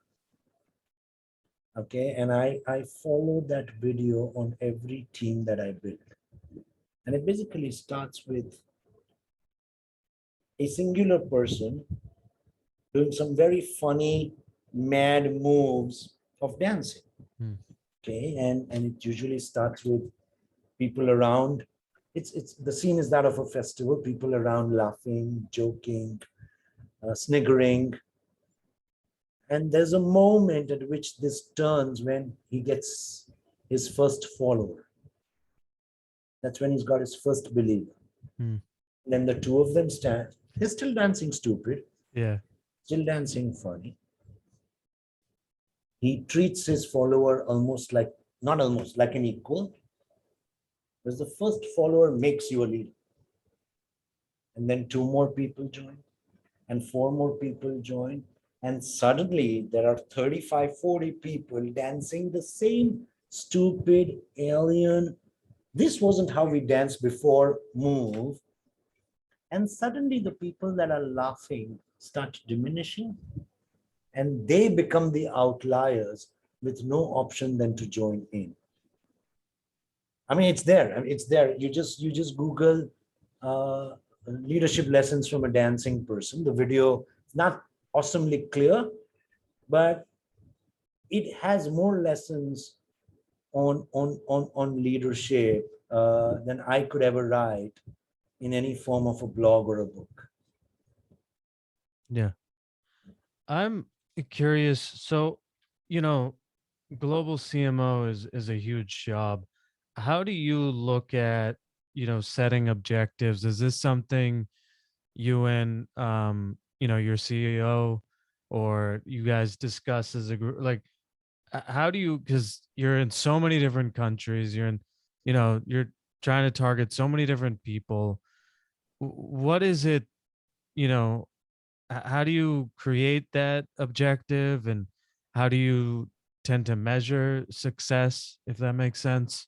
Okay, and I follow that video on every team that I build. And it basically starts with a singular person doing some very funny, mad moves of dancing. Hmm. Okay, and it usually starts with people around. It's the scene is that of a festival, people around laughing, joking, sniggering. And there's a moment at which this turns when he gets his first follower. That's when he's got his first believer. Hmm. And then the two of them stand. They're still dancing stupid, Yeah. still dancing funny. He treats his follower almost like, not almost, like an equal. Because the first follower makes you a leader. and then two more people joined, and four more people joined. And suddenly there are 35, 40 people dancing the same stupid alien. This wasn't how we danced before move. And suddenly the people that are laughing start diminishing, and they become the outliers with no option than to join in. I mean, it's there. I mean, it's there. You just Google leadership lessons from a dancing person. The video is not awesomely clear, but it has more lessons on leadership than I could ever write in any form of a blog or a book. Yeah. I'm curious. So, you know, global CMO is a huge job. How do you look at, setting objectives? Is this something you and your CEO or you guys discuss as a group? Like how do you, because you're in so many different countries, you're trying to target so many different people. What is it, you know, how do you create that objective, and how do you tend to measure success, if that makes sense?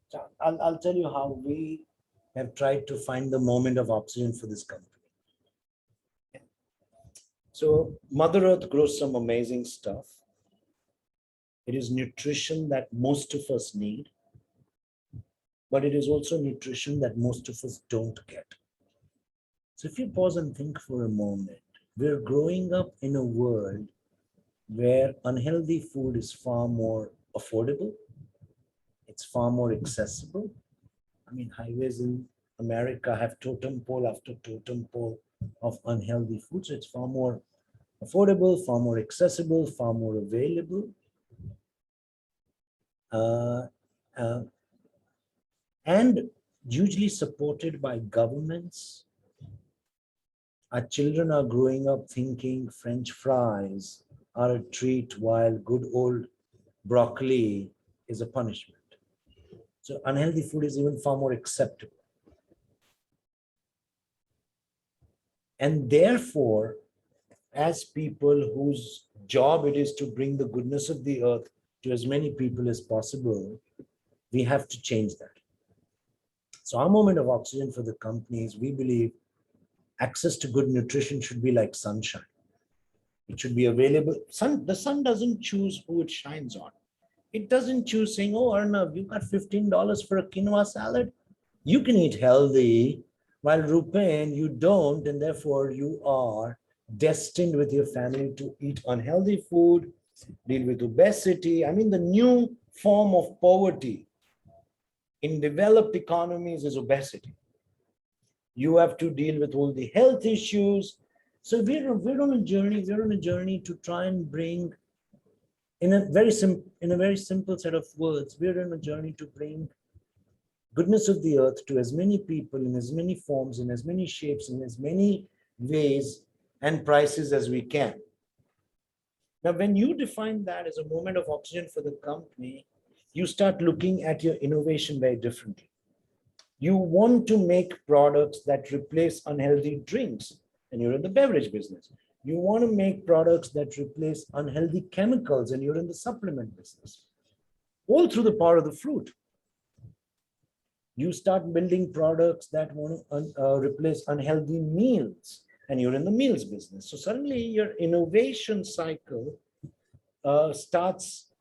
So I'll tell you how we have tried to find the moment of oxygen for this company. So Mother Earth grows some amazing stuff. It is nutrition that most of us need, but it is also nutrition that most of us don't get. So if you pause and think for a moment, we're growing up in a world where unhealthy food is far more affordable, it's far more accessible. I mean, highways in America have totem pole after totem pole of unhealthy food. So it's far more affordable, far more accessible, far more available. Uh, uh, and usually supported by governments. Our children are growing up thinking French fries are a treat while good old broccoli is a punishment. So unhealthy food is even far more acceptable. And therefore, as people whose job it is to bring the goodness of the earth to as many people as possible, we have to change that. So our moment of oxygen for the company is we believe access to good nutrition should be like sunshine. It should be available. The sun doesn't choose who it shines on. It doesn't choose saying, oh, Arnav, you got $15 for a quinoa salad. You can eat healthy, while Rupen, you don't, and therefore you are destined with your family to eat unhealthy food, deal with obesity. I mean, the new form of poverty in developed economies is obesity. You have to deal with all the health issues. So we're on a journey. We're on a journey to try and bring, in a very simple set of words, we're on a journey to bring goodness of the earth to as many people in as many forms, in as many shapes, in as many ways and prices as we can. Now, when you define that as a moment of oxygen for the company, you start looking at your innovation very differently. You want to make products that replace unhealthy drinks, and you're in the beverage business. You want to make products that replace unhealthy chemicals, and you're in the supplement business. All through the power of the fruit. You start building products that want to replace unhealthy meals, and you're in the meals business. So suddenly your innovation cycle starts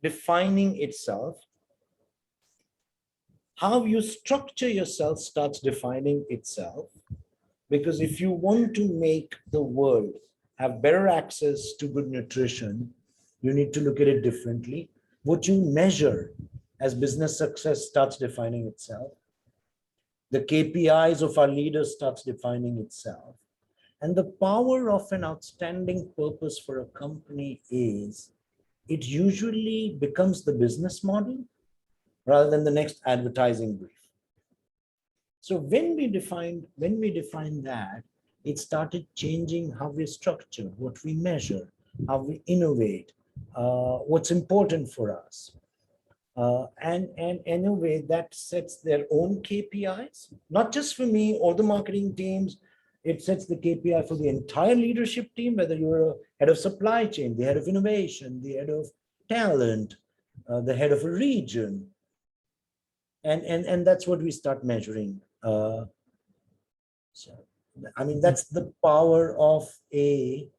defining itself. How you structure yourself starts defining itself. Because if you want to make the world have better access to good nutrition, you need to look at it differently. What you measure as business success starts defining itself. The KPIs of our leaders starts defining itself. And the power of an outstanding purpose for a company is it usually becomes the business model rather than the next advertising brief. So when we define that, it started changing how we structure, what we measure, how we innovate, what's important for us. And in a way that sets their own KPIs, not just for me or the marketing teams. It sets the KPI for the entire leadership team, whether you're a head of supply chain, the head of innovation, the head of talent, the head of a region. And that's what we start measuring. So, I mean, Mm. that's the power of a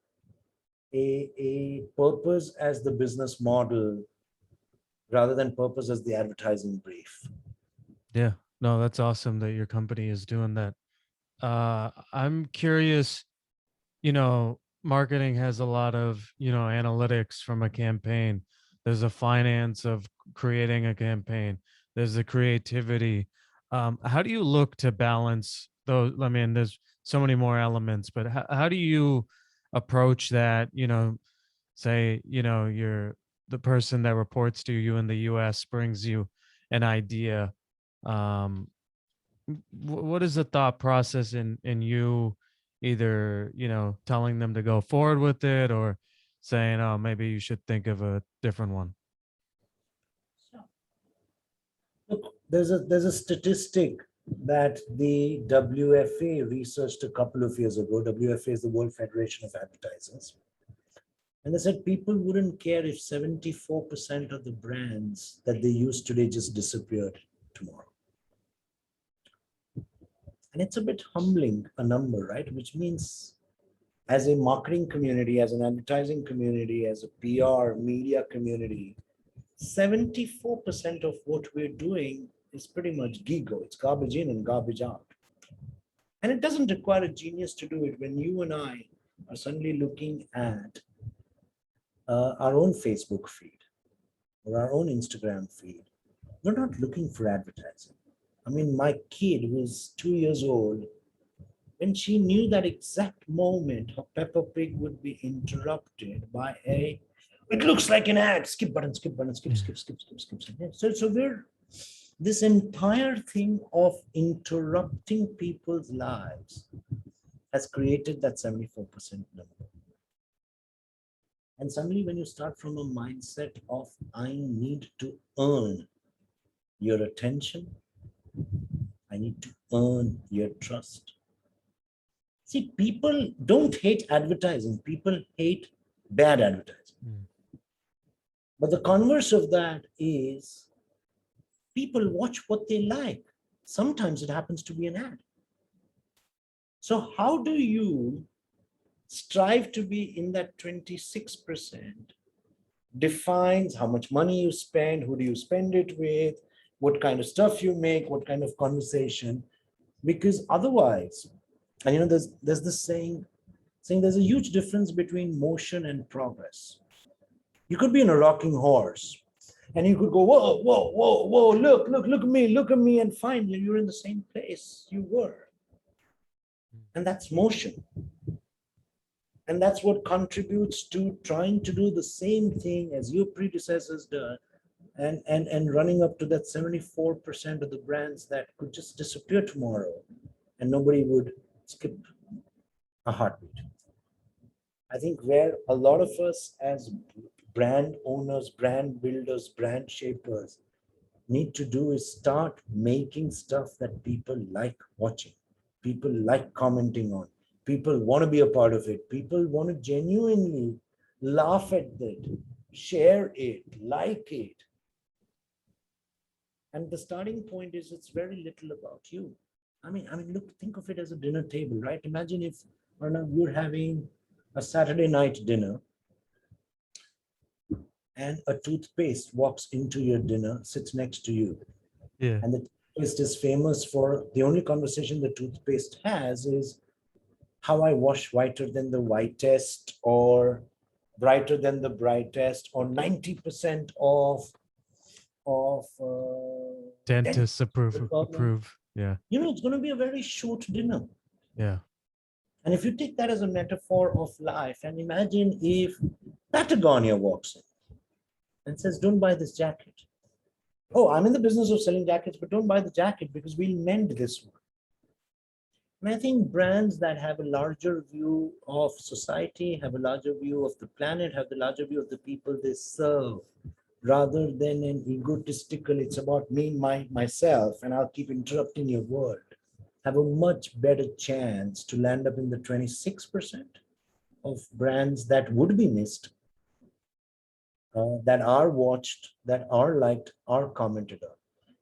purpose as the business model rather than purpose as the advertising brief. Yeah. No, that's awesome that your company is doing that. I'm curious, marketing has a lot of, analytics from a campaign. There's a finance of creating a campaign. There's the creativity. How do you look to balance those? I mean, there's so many more elements, but how do you approach that? Say, you're the person that reports to you in the US brings you an idea. Um, what is the thought process in you either telling them to go forward with it or saying, oh, maybe you should think of a different one? Look, there's a statistic that the WFA researched a couple of years ago. WFA is the World Federation of Advertisers. And they said people wouldn't care if 74% of the brands that they use today just disappeared tomorrow. And it's a bit humbling, a number, right? Which means as a marketing community, as an advertising community, as a PR media community, 74% of what we're doing is pretty much gigo. It's garbage in and garbage out. And it doesn't require a genius to do it. When you and I are suddenly looking at our own Facebook feed or our own Instagram feed, we're not looking for advertising. I mean, my kid who's 2 years old, when she knew that exact moment her Peppa Pig would be interrupted by it looks like an ad, skip button, skip button, skip, Yeah. skip, skip, skip, skip, skip. So we're this entire thing of interrupting people's lives has created that 74% number. And suddenly, when you start from a mindset of, I need to earn your attention, I need to earn your trust. See, people don't hate advertising, people hate bad advertising. Mm. But the converse of that is people watch what they like. Sometimes it happens to be an ad. So, how do you strive to be in that 26%? Defines how much money you spend, who do you spend it with, what kind of stuff you make, what kind of conversation. Because otherwise, and there's this saying there's a huge difference between motion and progress. You could be in a rocking horse and you could go, whoa, whoa, whoa, whoa, look at me, and finally you're in the same place you were. And that's motion. And that's what contributes to trying to do the same thing as your predecessors did, and running up to that 74% of the brands that could just disappear tomorrow and nobody would skip a heartbeat. I think where a lot of us as brand owners, brand builders, brand shapers need to do is start making stuff that people like watching, people like commenting on, people want to be a part of it, people want to genuinely laugh at it, share it, like it. And the starting point is it's very little about you. I mean, look, think of it as a dinner table, right? Imagine if you're having a Saturday night dinner and a toothpaste walks into your dinner, sits next to you. Yeah. And the toothpaste is famous for the only conversation the toothpaste has is how I wash whiter than the whitest, or brighter than the brightest, or 90% of dentist Dentists problem. approve. Yeah. It's going to be a very short dinner. Yeah. And if you take that as a metaphor of life, and imagine if Patagonia walks in and says, don't buy this jacket. Oh, I'm in the business of selling jackets, but don't buy the jacket because we'll mend this one. And I think brands that have a larger view of society, have a larger view of the planet, have the larger view of the people they serve, rather than an egotistical, it's about me, myself, and I'll keep interrupting your word, have a much better chance to land up in the 26% of brands that would be missed, that are watched, that are liked, are commented on.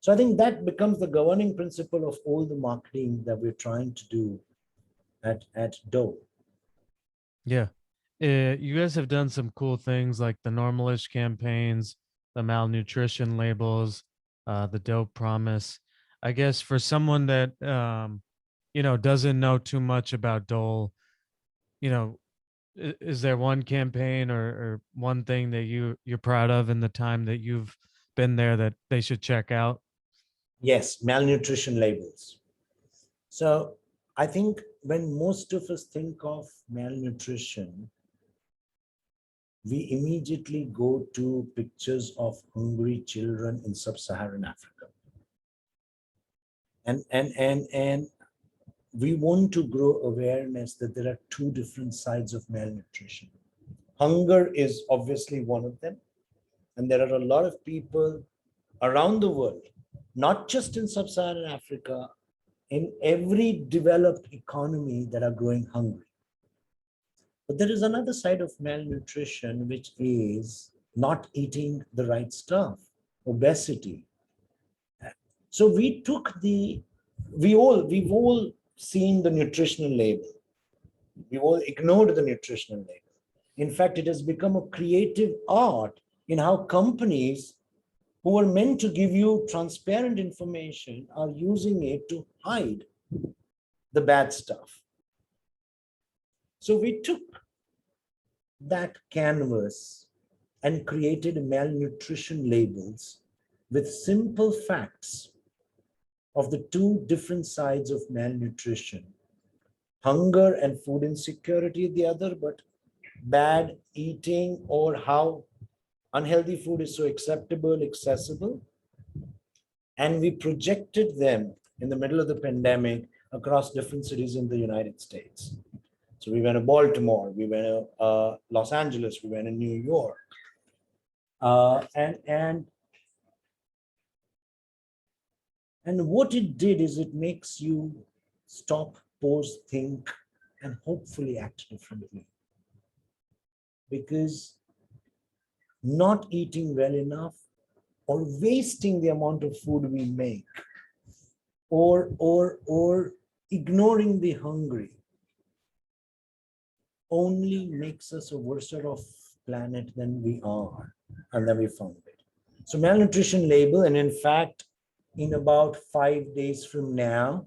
So I think that becomes the governing principle of all the marketing that we're trying to do at Dole. Yeah. You guys have done some cool things like the normalish campaigns, the malnutrition labels, the dope promise. I guess for someone that doesn't know too much about Dole, you know, is there one campaign or one thing that you're proud of in the time that you've been there that they should check out? Yes, malnutrition labels. So I think when most of us think of malnutrition, we immediately go to pictures of hungry children in sub-Saharan Africa. And we want to grow awareness that there are two different sides of malnutrition. Hunger is obviously one of them. And there are a lot of people around the world, not just in sub-Saharan Africa, in every developed economy that are growing hungry. But there is another side of malnutrition, which is not eating the right stuff, obesity. So we've all seen the nutritional label. We've all ignored the nutritional label. In fact, it has become a creative art in how companies who are meant to give you transparent information are using it to hide the bad stuff. So we took that canvas and created malnutrition labels with simple facts of the two different sides of malnutrition. Hunger and food insecurity, the other, but bad eating or how unhealthy food is so acceptable, accessible. And we projected them in the middle of the pandemic across different cities in the United States. So we went to Baltimore, we went to Los Angeles, we went to New York. And what it did is it makes you stop, pause, think, and hopefully act differently. Because not eating well enough or wasting the amount of food we make or ignoring the hungry only makes us a worse off planet than we are and then we found it. So malnutrition label, and in fact, in about 5 days from now,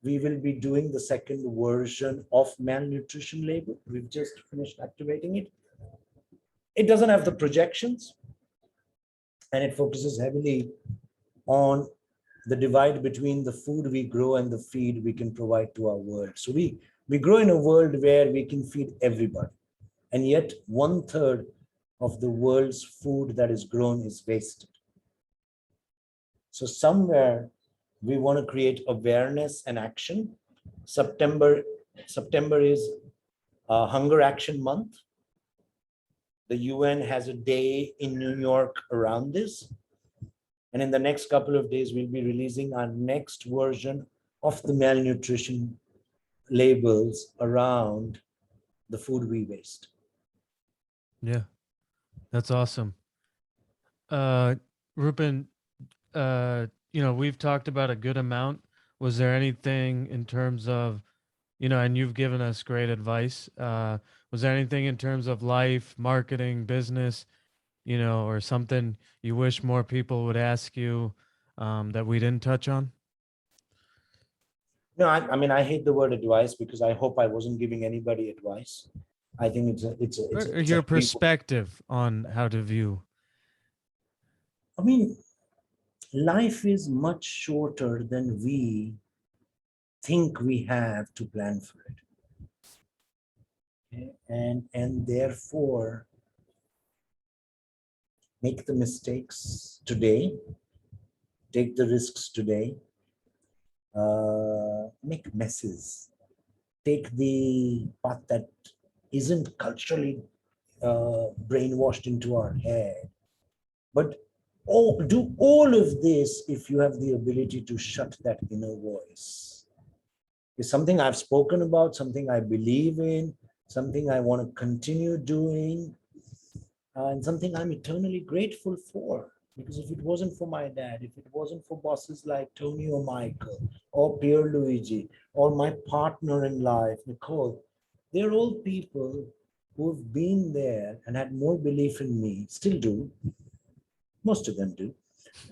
we will be doing the second version of malnutrition label. We've just finished activating it. It doesn't have the projections, and it focuses heavily on the divide between the food we grow and the feed we can provide to our world. So we grow in a world where we can feed everybody, and yet 1/3 of the world's food that is grown is wasted. So somewhere we want to create awareness and action. September is Hunger Action Month. The UN has a day in New York around this. And in the next couple of days, we'll be releasing our next version of the malnutrition labels around the food we waste. Yeah, that's awesome. Rupen, we've talked about a good amount. Was there anything in terms of, and you've given us great advice. Was there anything in terms of life, marketing, business, or something you wish more people would ask you that we didn't touch on? No, I mean, I hate the word advice because I hope I wasn't giving anybody advice. I think Or it's a your heavy. perspective on how to view. I mean, life is much shorter than we think we have to plan for it. Okay? And therefore, make the mistakes today, take the risks today, make messes, take the path that isn't culturally brainwashed into our head, But do all of this if you have the ability to shut that inner voice. It's something I've spoken about, something I believe in, something I want to continue doing, and something I'm eternally grateful for. Because if it wasn't for my dad, if it wasn't for bosses like Tony or Michael or Pierluigi or my partner in life, Nicole, they're all people who've been there and had more belief in me, still do. Most of them do.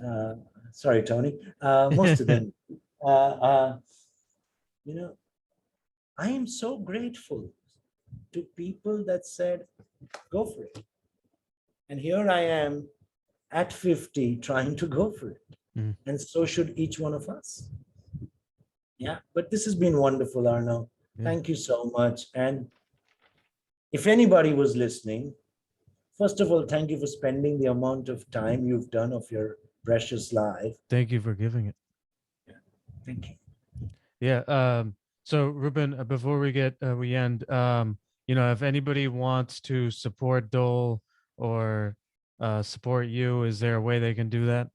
Uh, Sorry, Tony. Most of them. Uh, uh, you know, I am so grateful to people that said, go for it. And here I am at 50 trying to go for it. Mm, And so should each one of us. Yeah. But this has been wonderful, Arno. yeah. Thank you so much. And if anybody was listening, first of all, thank you for spending the amount of time you've done of your precious life. Thank you for giving it. Yeah. Thank you. Yeah. So Ruben, before we end, if anybody wants to support Dole or support you, is there a way they can do that?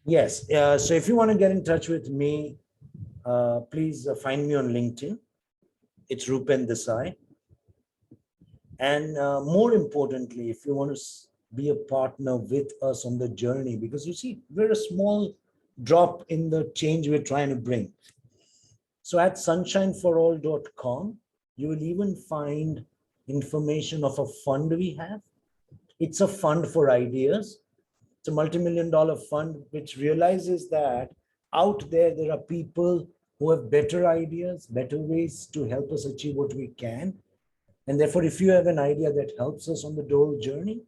Yes. So if you want to get in touch with me, please find me on LinkedIn. It's Rupen Desai. And more importantly, if you want to be a partner with us on the journey, because you see, we're a small drop in the change we're trying to bring. So at sunshineforall.com, you will even find information of a fund we have. It's a fund for ideas. It's a multi-million dollar fund which realizes that out there are people who have better ideas, better ways to help us achieve what we can. And therefore, if you have an idea that helps us on the Dole journey,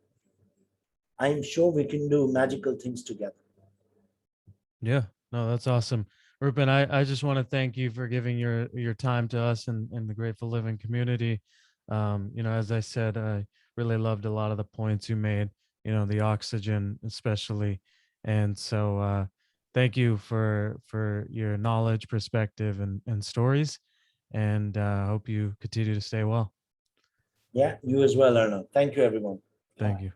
I'm sure we can do magical things together. Yeah, no, that's awesome. Rupen, I just want to thank you for giving your time to us and the Grateful Living community. As I said, I really loved a lot of the points you made, the oxygen especially. And so thank you for your knowledge, perspective, and stories. And hope you continue to stay well. Yeah, you as well, Arnav. Thank you, everyone. Thank Bye. you.